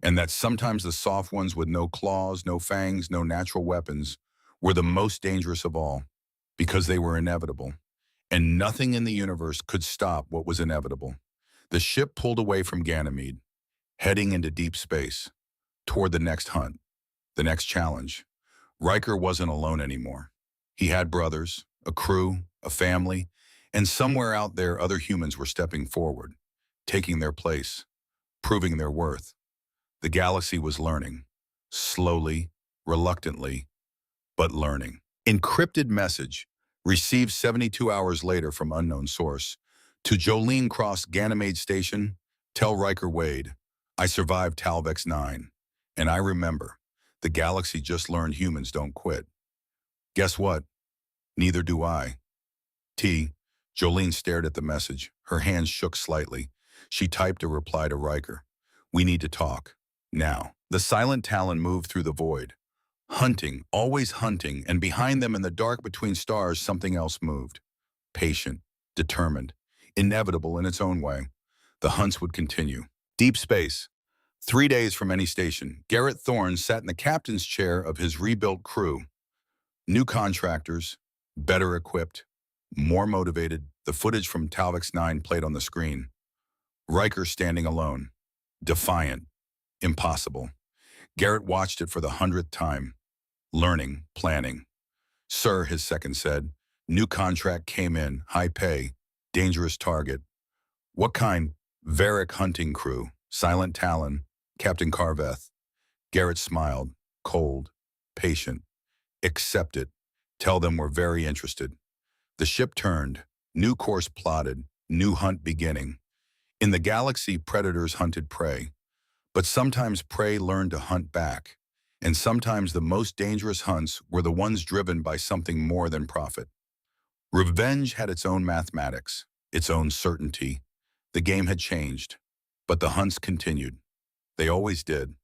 and that sometimes the soft ones with no claws, no fangs, no natural weapons were the most dangerous of all because they were inevitable. And nothing in the universe could stop what was inevitable. The ship pulled away from Ganymede, heading into deep space, toward the next hunt, the next challenge. Riker wasn't alone anymore. He had brothers, a crew, a family, and somewhere out there other humans were stepping forward, taking their place, proving their worth. The galaxy was learning. Slowly, reluctantly, but learning. Encrypted message, received 72 hours later from unknown source. To Jolene Cross Ganymede Station, tell Riker Wade, I survived Talvex 9. And I remember, the galaxy just learned humans don't quit. Guess what? Neither do I. T. Jolene stared at the message. Her hands shook slightly. She typed a reply to Riker. We need to talk. Now. The silent Talon moved through the void. Hunting, always hunting, and behind them in the dark between stars something else moved. Patient, determined, inevitable in its own way. The hunts would continue. Deep space. 3 days from any station, Garrett Thorne sat in the captain's chair of his rebuilt crew. New contractors, better equipped, more motivated, the footage from Talvex 9 played on the screen. Riker standing alone, defiant, impossible. Garrett watched it for the 100th time. Learning, planning. Sir, his second said, new contract came in, high pay, dangerous target. What kind? Varric hunting crew, Silent Talon, Captain Carveth. Garrett smiled, cold, patient. Accept it. Tell them we're very interested. The ship turned, new course plotted, new hunt beginning. In the galaxy, predators hunted prey. But sometimes prey learned to hunt back, and sometimes the most dangerous hunts were the ones driven by something more than profit. Revenge had its own mathematics, its own certainty. The game had changed, but the hunts continued. They always did.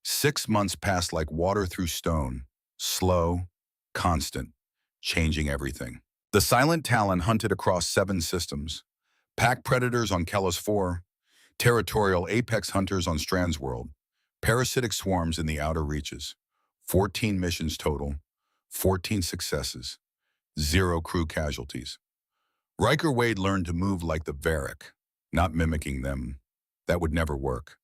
6 months passed like water through stone, slow, constant, changing everything. The Silent Talon hunted across 7 systems. Pack predators on Kellis 4, territorial apex hunters on Strand's world, parasitic swarms in the outer reaches. 14 missions total, 14 successes, 0 crew casualties. Riker Wade learned to move like the Varric, not mimicking them. That would never work.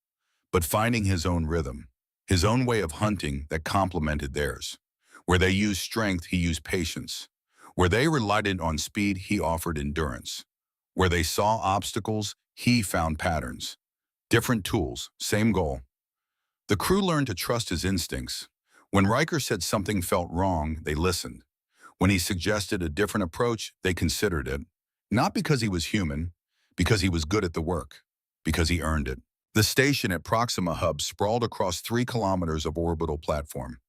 But finding his own rhythm, his own way of hunting that complemented theirs. Where they used strength, he used patience. Where they relied on speed, he offered endurance. Where they saw obstacles, he found patterns. Different tools, same goal. The crew learned to trust his instincts. When Riker said something felt wrong, they listened. When he suggested a different approach, they considered it. Not because he was human, because he was good at the work, because he earned it. The station at Proxima Hub sprawled across 3 kilometers of orbital platform.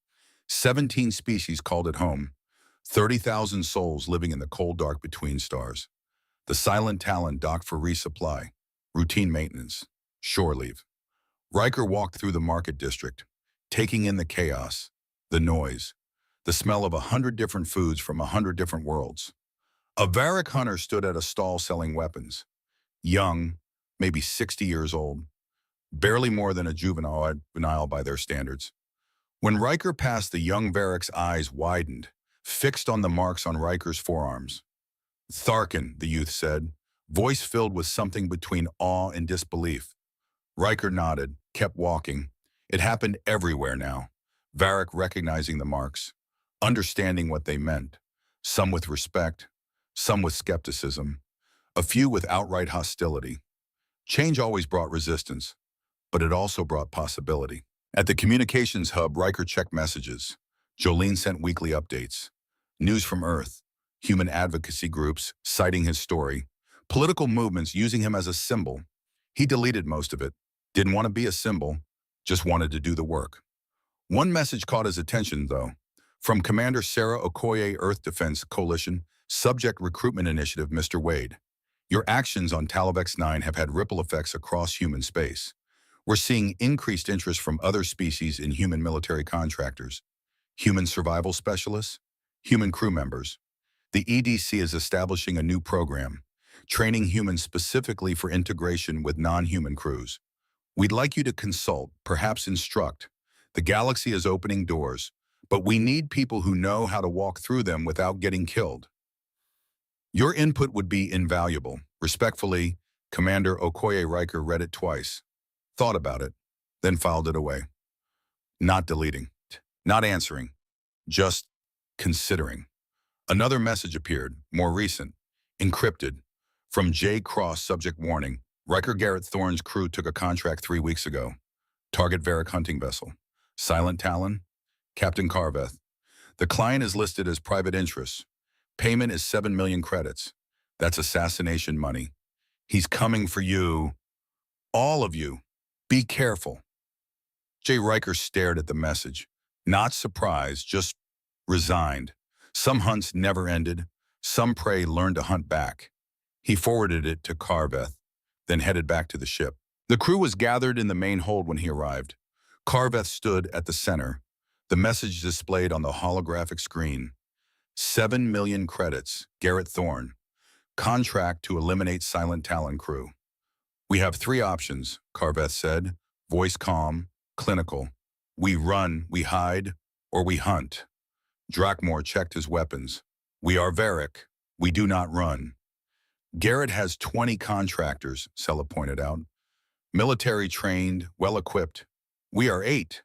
17 species called it home. 30,000 souls living in the cold dark between stars. The Silent Talon docked for resupply, routine maintenance, shore leave. Riker walked through the market district, taking in the chaos, the noise, the smell of 100 different foods from 100 different worlds. A Varric hunter stood at a stall selling weapons. Young, maybe 60 years old, barely more than a juvenile by their standards. When Riker passed, the young Varric's eyes widened, fixed on the marks on Riker's forearms. Tharkin, the youth said, voice filled with something between awe and disbelief. Riker nodded, kept walking. It happened everywhere now. Varric recognizing the marks, understanding what they meant, some with respect, some with skepticism, a few with outright hostility. Change always brought resistance, but it also brought possibility. At the communications hub, Riker checked messages. Jolene sent weekly updates. News from Earth, human advocacy groups citing his story, political movements using him as a symbol. He deleted most of it. Didn't want to be a symbol, just wanted to do the work. One message caught his attention, though. From Commander Sarah Okoye, Earth Defense Coalition, Subject Recruitment Initiative, Mr. Wade. Your actions on Talvex 9 have had ripple effects across human space. We're seeing increased interest from other species in human military contractors, human survival specialists, human crew members. The EDC is establishing a new program, training humans specifically for integration with non-human crews. We'd like you to consult, perhaps instruct. The galaxy is opening doors, but we need people who know how to walk through them without getting killed. Your input would be invaluable. Respectfully, Commander Okoye. Riker read it twice, thought about it, then filed it away. Not deleting, not answering, just considering. Another message appeared, more recent, encrypted, from J. Cross, subject warning, Riker Garrett Thorne's crew took a contract 3 weeks ago. Target Varric hunting vessel. Silent Talon. Captain Carveth. The client is listed as private interest. Payment is 7 million credits. That's assassination money. He's coming for you. All of you. Be careful. Jay Riker stared at the message. Not surprised, just resigned. Some hunts never ended. Some prey learned to hunt back. He forwarded it to Carveth, then headed back to the ship. The crew was gathered in the main hold when he arrived. Carveth stood at the center. The message displayed on the holographic screen. 7 million credits, Garrett Thorne. Contract to eliminate Silent Talon crew. We have 3 options, Carveth said, voice calm, clinical. We run, we hide, or we hunt. Drakmor checked his weapons. We are Varric. We do not run. Garrett has 20 contractors, Sella pointed out. Military trained, well-equipped. We are 8.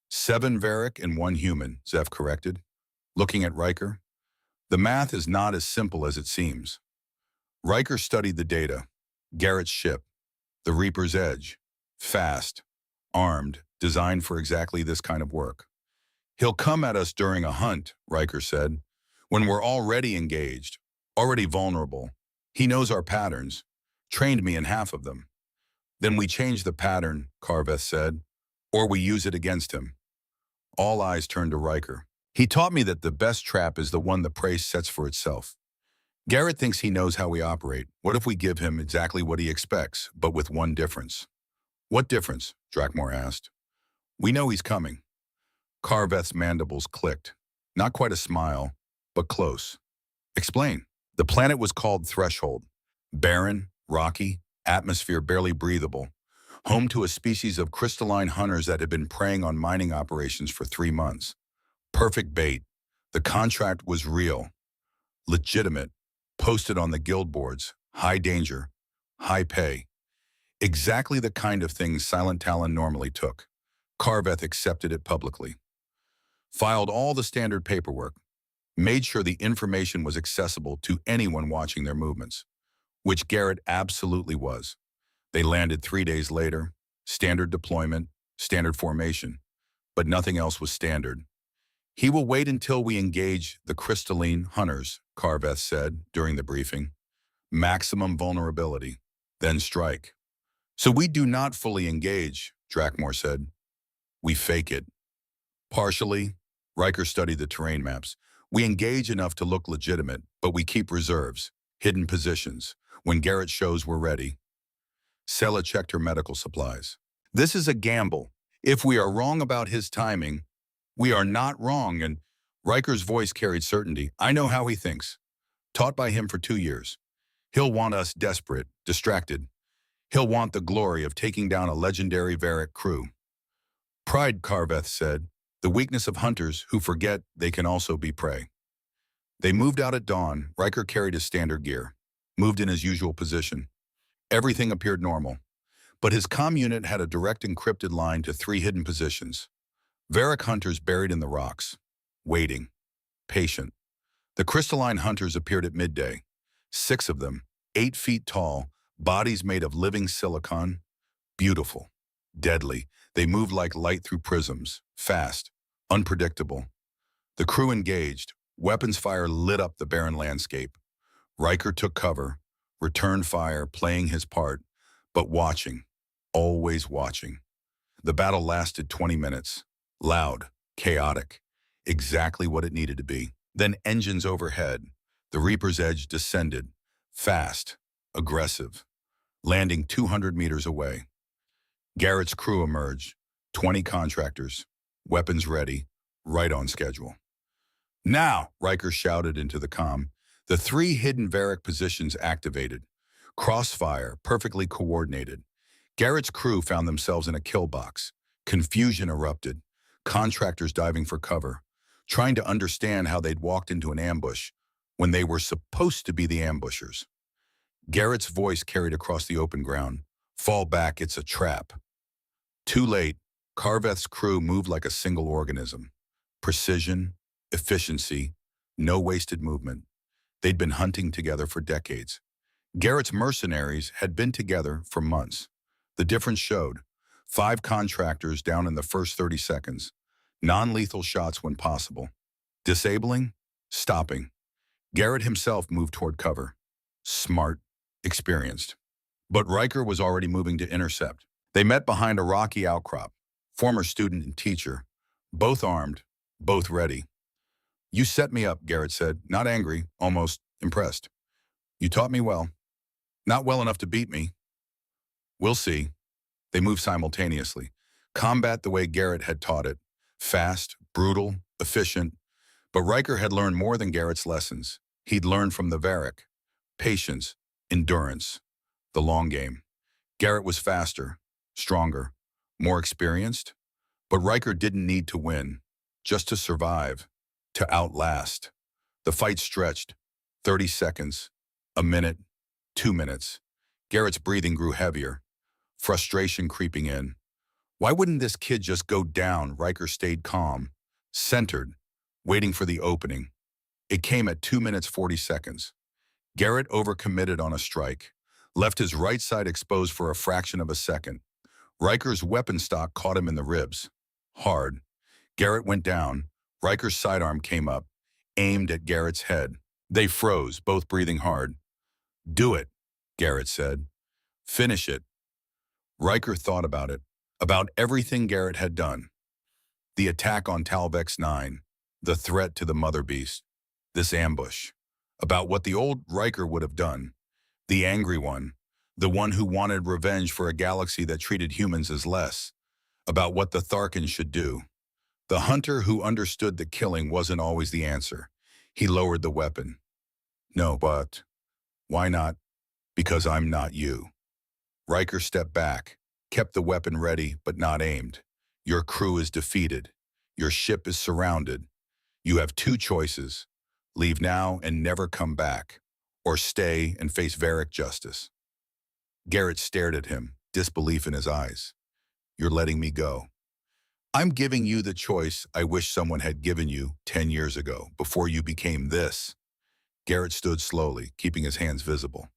7 Varric and 1 human, Zeph corrected. Looking at Riker. The math is not as simple as it seems. Riker studied the data. Garrett's ship. The Reaper's Edge. Fast. Armed. Designed for exactly this kind of work. He'll come at us during a hunt, Riker said. When we're already engaged. Already vulnerable. He knows our patterns. Trained me in half of them. Then we change the pattern, Carveth said. Or we use it against him. All eyes turned to Riker. He taught me that the best trap is the one the prey sets for itself. Garrett thinks he knows how we operate. What if we give him exactly what he expects, but with one difference? What difference? Drakmor asked. We know he's coming. Carveth's mandibles clicked. Not quite a smile, but close. Explain. The planet was called Threshold. Barren, rocky, atmosphere barely breathable. Home to a species of crystalline hunters that had been preying on mining operations for 3 months. Perfect bait. The contract was real. Legitimate. Posted on the guild boards. High danger. High pay. Exactly the kind of thing Silent Talon normally took. Carveth accepted it publicly. Filed all the standard paperwork. Made sure the information was accessible to anyone watching their movements. Which Garrett absolutely was. They landed 3 days later. Standard deployment. Standard formation. But nothing else was standard. He will wait until we engage the crystalline hunters, Carveth said during the briefing. Maximum vulnerability. Then strike. So we do not fully engage, Drakmor said. We fake it. Partially, Riker studied the terrain maps. We engage enough to look legitimate, but we keep reserves, hidden positions, when Garrett shows we're ready. Sella checked her medical supplies. This is a gamble. If we are wrong about his timing, we are not wrong, and Riker's voice carried certainty. I know how he thinks. Taught by him for 2 years. He'll want us desperate, distracted. He'll want the glory of taking down a legendary Varric crew. Pride, Carveth said, the weakness of hunters who forget they can also be prey. They moved out at dawn. Riker carried his standard gear. Moved in his usual position. Everything appeared normal. But his comm unit had a direct encrypted line to 3 hidden positions. Varric hunters buried in the rocks. Waiting. Patient. The crystalline hunters appeared at midday. 6 of them, 8 feet tall, bodies made of living silicon. Beautiful. Deadly. They moved like light through prisms. Fast. Unpredictable. The crew engaged. Weapons fire lit up the barren landscape. Riker took cover. Returned fire, playing his part. But watching. Always watching. The battle lasted 20 minutes. Loud. Chaotic. Exactly what it needed to be. Then engines overhead. The Reaper's Edge descended. Fast. Aggressive. Landing 200 meters away. Garrett's crew emerged. 20 contractors. Weapons ready. Right on schedule. Now, Riker shouted into the comm. The 3 hidden Varric positions activated. Crossfire, perfectly coordinated. Garrett's crew found themselves in a kill box. Confusion erupted. Contractors diving for cover. Trying to understand how they'd walked into an ambush when they were supposed to be the ambushers. Garrett's voice carried across the open ground. Fall back, it's a trap. Too late. Carveth's crew moved like a single organism. Precision, efficiency, no wasted movement. They'd been hunting together for decades. Garrett's mercenaries had been together for months. The difference showed. 5 contractors down in the first 30 seconds. Non-lethal shots when possible. Disabling, stopping. Garrett himself moved toward cover. Smart, experienced. But Riker was already moving to intercept. They met behind a rocky outcrop. Former student and teacher. Both armed, both ready. "You set me up," Garrett said, not angry, almost impressed. "You taught me well. Not well enough to beat me." "We'll see." They moved simultaneously. Combat the way Garrett had taught it. Fast, brutal, efficient. But Riker had learned more than Garrett's lessons. He'd learned from the Varric. Patience, endurance, the long game. Garrett was faster, stronger, more experienced. But Riker didn't need to win, just to survive, to outlast. The fight stretched. 30 seconds, a minute, 2 minutes. Garrett's breathing grew heavier, frustration creeping in. Why wouldn't this kid just go down? Riker stayed calm, centered, waiting for the opening. It came at 2 minutes 40 seconds. Garrett overcommitted on a strike, left his right side exposed for a fraction of a second. Riker's weapon stock caught him in the ribs. Hard. Garrett went down. Riker's sidearm came up, aimed at Garrett's head. They froze, both breathing hard. "Do it," Garrett said. "Finish it." Riker thought about it, about everything Garrett had done. The attack on Talvex 9, the threat to the Mother Beast, this ambush. About what the old Riker would have done. The angry one, the one who wanted revenge for a galaxy that treated humans as less. About what the Tharkans should do. The hunter who understood that killing wasn't always the answer. He lowered the weapon. "No, but why not? Because I'm not you." Riker stepped back, kept the weapon ready but not aimed. "Your crew is defeated. Your ship is surrounded. You have 2 choices. Leave now and never come back, or stay and face Varric justice." Garrett stared at him, disbelief in his eyes. "You're letting me go. I'm giving you the choice I wish someone had given you 10 years ago, before you became this." Garrett stood slowly, keeping his hands visible.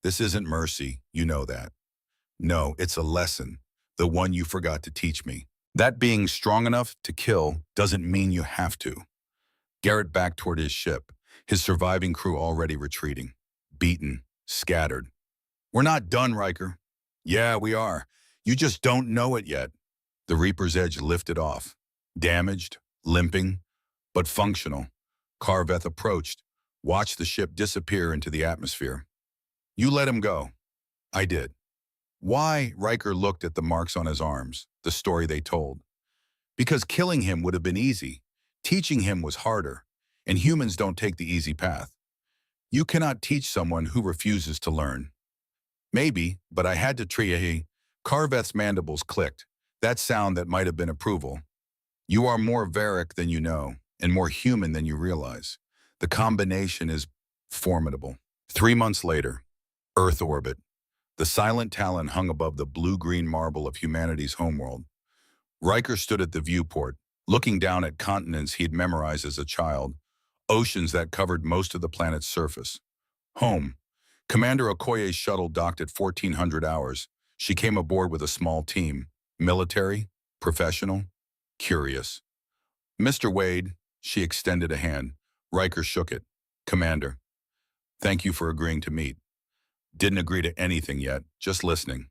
"This isn't mercy, you know that. No, it's a lesson, the one you forgot to teach me. That being strong enough to kill doesn't mean you have to." Garrett backed toward his ship, his surviving crew already retreating. Beaten, scattered. "We're not done, Riker." "Yeah, we are. You just don't know it yet." The Reaper's edge lifted off. Damaged, limping, but functional. Carveth approached, watched the ship disappear into the atmosphere. "You let him go." "I did." "Why?" Riker looked at the marks on his arms, the story they told. "Because killing him would have been easy. Teaching him was harder, and humans don't take the easy path. You cannot teach someone who refuses to learn." "Maybe, but I had to treat." Carveth's mandibles clicked, that sound that might have been approval. "You are more Varric than you know, and more human than you realize. The combination is formidable." 3 months later, Earth orbit. The silent Talon hung above the blue-green marble of humanity's homeworld. Riker stood at the viewport, looking down at continents he had memorized as a child, oceans that covered most of the planet's surface. Home. Commander Okoye's shuttle docked at 1400 hours. She came aboard with a small team. Military, professional, curious. "Mr. Wade," she extended a hand. Riker shook it. "Commander, thank you for agreeing to meet." "Didn't agree to anything yet, just listening."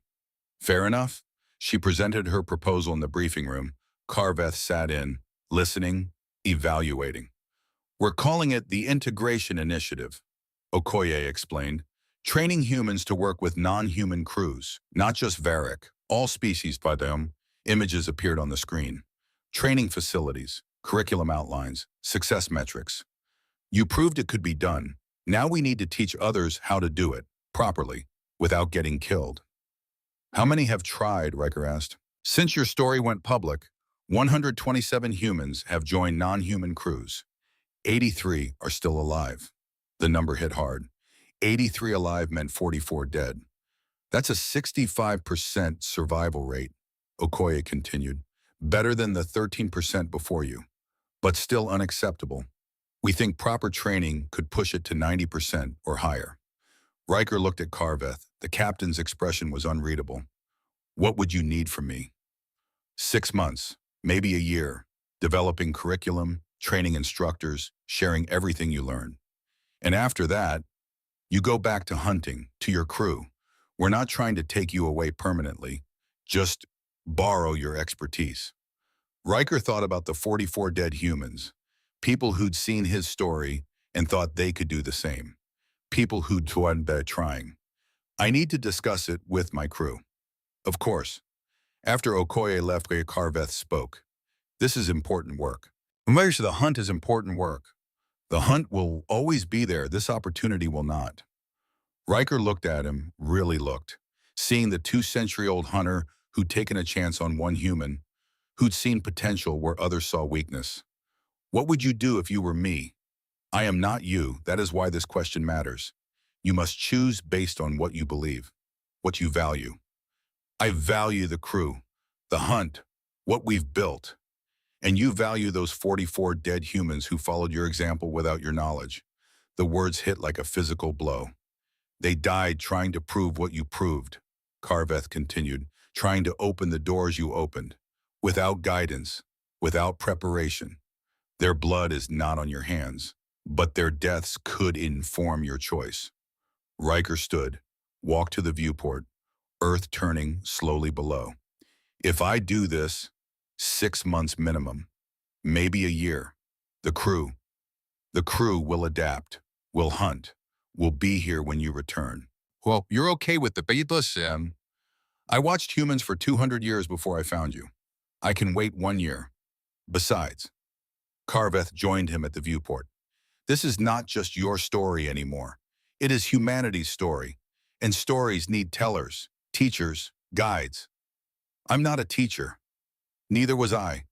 "Fair enough." She presented her proposal in the briefing room. Carveth sat in, listening, evaluating. "We're calling it the Integration Initiative," Okoye explained. "Training humans to work with non-human crews, not just Varric, all species by them." Images appeared on the screen. "Training facilities, curriculum outlines, success metrics. You proved it could be done. Now we need to teach others how to do it, properly, without getting killed." "How many have tried?" Riker asked. "Since your story went public, 127 humans have joined non-human crews. 83 are still alive." The number hit hard. 83 alive meant 44 dead. "That's a 65% survival rate," Okoye continued. "Better than the 13% before you, but still unacceptable. We think proper training could push it to 90% or higher." Riker looked at Carveth. The captain's expression was unreadable. What would you need from me? 6 months, maybe a year, developing curriculum, training instructors, sharing everything you learn. And after that, you go back to hunting, to your crew. We're not trying to take you away permanently, just borrow your expertise. Riker thought about the 44 dead humans, people who'd seen his story and thought they could do the same. People who'd been trying. I need to discuss it with my crew. Of course. After Okoye left, Carveth spoke. This is important work. The hunt is important work. The hunt will always be there. This opportunity will not. Riker looked at him, really looked, seeing the 2-century-old hunter who'd taken a chance on one human, who'd seen potential where others saw weakness. What would you do if you were me? I am not you. That is why this question matters. You must choose based on what you believe, what you value. I value the crew, the hunt, what we've built. And you value those 44 dead humans who followed your example without your knowledge. The words hit like a physical blow. They died trying to prove what you proved, Carveth continued, trying to open the doors you opened, without guidance, without preparation. Their blood is not on your hands, but their deaths could inform your choice. Riker stood, walked to the viewport, Earth turning slowly below. If I do this, 6 months minimum, maybe a year, the crew will adapt, will hunt, will be here when you return. Well, you're okay with the Deadliest. I watched humans for 200 years before I found you. I can wait 1 year. Besides, Carveth joined him at the viewport. This is not just your story anymore. It is humanity's story. And stories need tellers, teachers, guides. I'm not a teacher. Neither was I,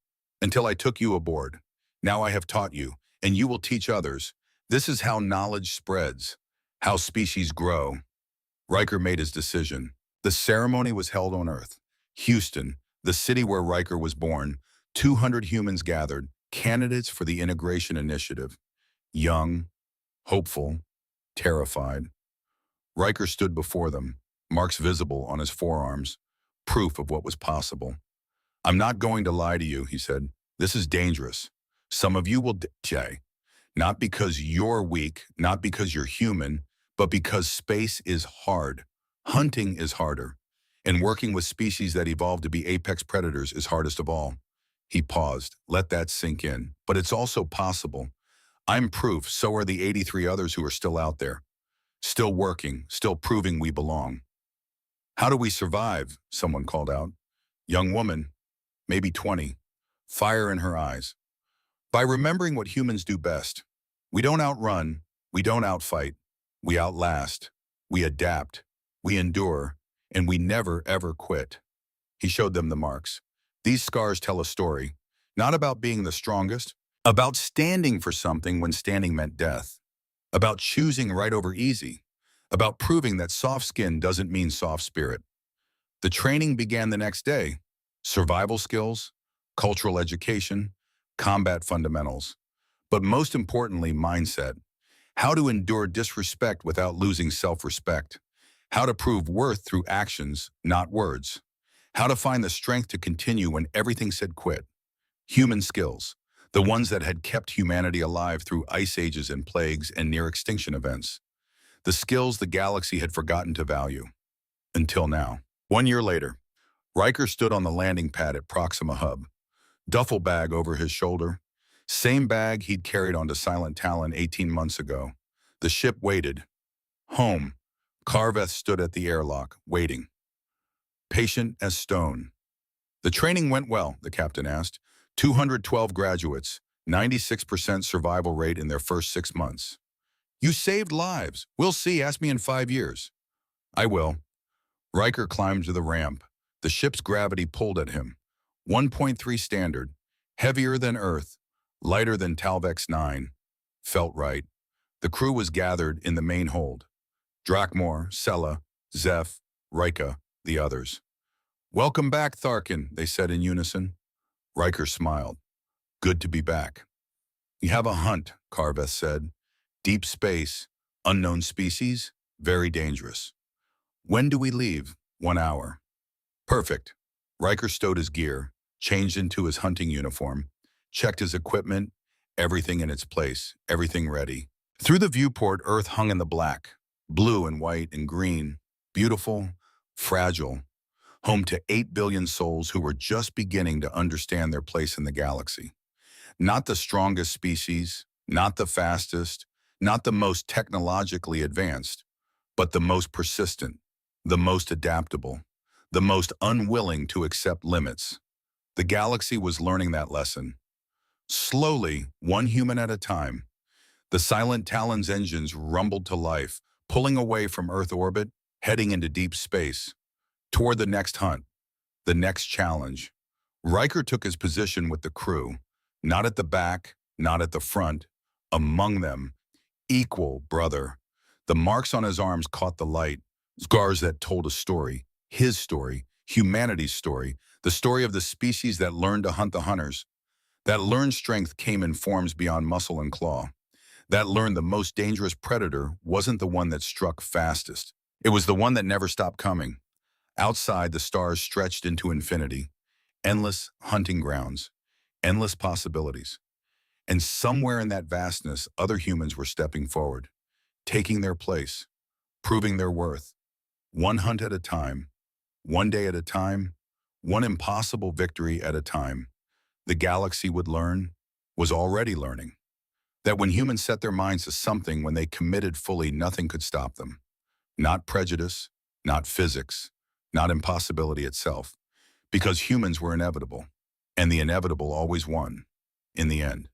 until I took you aboard. Now I have taught you, and you will teach others. This is how knowledge spreads, how species grow. Riker made his decision. The ceremony was held on Earth. Houston, the city where Riker was born, 200 humans gathered, candidates for the Integration Initiative. Young, hopeful, terrified. Riker stood before them, marks visible on his forearms, proof of what was possible. I'm not going to lie to you, he said. This is dangerous. Some of you will die. Not because you're weak, not because you're human, but because space is hard. Hunting is harder. And working with species that evolved to be apex predators is hardest of all. He paused. Let that sink in. But it's also possible. I'm proof, so are the 83 others who are still out there. Still working, still proving we belong. How do we survive? Someone called out. Young woman, maybe 20, fire in her eyes. By remembering what humans do best. We don't outrun, we don't outfight, we outlast, we adapt, we endure, and we never ever quit. He showed them the marks. These scars tell a story, not about being the strongest, about standing for something when standing meant death, about choosing right over easy, about proving that soft skin doesn't mean soft spirit. The training began the next day. Survival skills, cultural education, combat fundamentals, but most importantly, mindset. How to endure disrespect without losing self-respect. How to prove worth through actions, not words. How to find the strength to continue when everything said quit. Human skills, the ones that had kept humanity alive through ice ages and plagues and near-extinction events. The skills the galaxy had forgotten to value. Until now. 1 year later, Riker stood on the landing pad at Proxima Hub, duffel bag over his shoulder, same bag he'd carried onto Silent Talon 18 months ago. The ship waited. Home. Carveth stood at the airlock, waiting. Patient as stone. The training went well, the captain asked. 212 graduates, 96% survival rate in their first 6 months. You saved lives. We'll see. Ask me in 5 years. I will. Riker climbed to the ramp. The ship's gravity pulled at him. 1.3 standard. Heavier than Earth. Lighter than Talvex 9. Felt right. The crew was gathered in the main hold. Drakmor, Sella, Zeph, Rika, the others. Welcome back, Tharkin, they said in unison. Riker smiled. Good to be back. We have a hunt, Carveth said. Deep space, unknown species, Very dangerous. When do we leave? 1 hour. Perfect. Riker stowed his gear, changed into his hunting uniform, checked his equipment, everything in its place, everything ready. Through the viewport, Earth hung in the black, blue and white and green, beautiful, fragile, home to 8 billion souls who were just beginning to understand their place in the galaxy. Not the strongest species, not the fastest, not the most technologically advanced, but the most persistent, the most adaptable, the most unwilling to accept limits. The galaxy was learning that lesson. Slowly, one human at a time, the silent Talon's engines rumbled to life, pulling away from Earth orbit, heading into deep space, toward the next hunt, the next challenge. Riker took his position with the crew, not at the back, not at the front, among them, equal brother. The marks on his arms caught the light, scars that told a story, his story, humanity's story, the story of the species that learned to hunt the hunters, that learned strength came in forms beyond muscle and claw, that learned the most dangerous predator wasn't the one that struck fastest. It was the one that never stopped coming. Outside, the stars stretched into infinity, endless hunting grounds, endless possibilities. And somewhere in that vastness, other humans were stepping forward, taking their place, proving their worth, one hunt at a time, one day at a time, one impossible victory at a time. The galaxy would learn, was already learning, that when humans set their minds to something, when they committed fully, nothing could stop them. Not prejudice, not physics, not impossibility itself, because humans were inevitable, and the inevitable always won, in the end.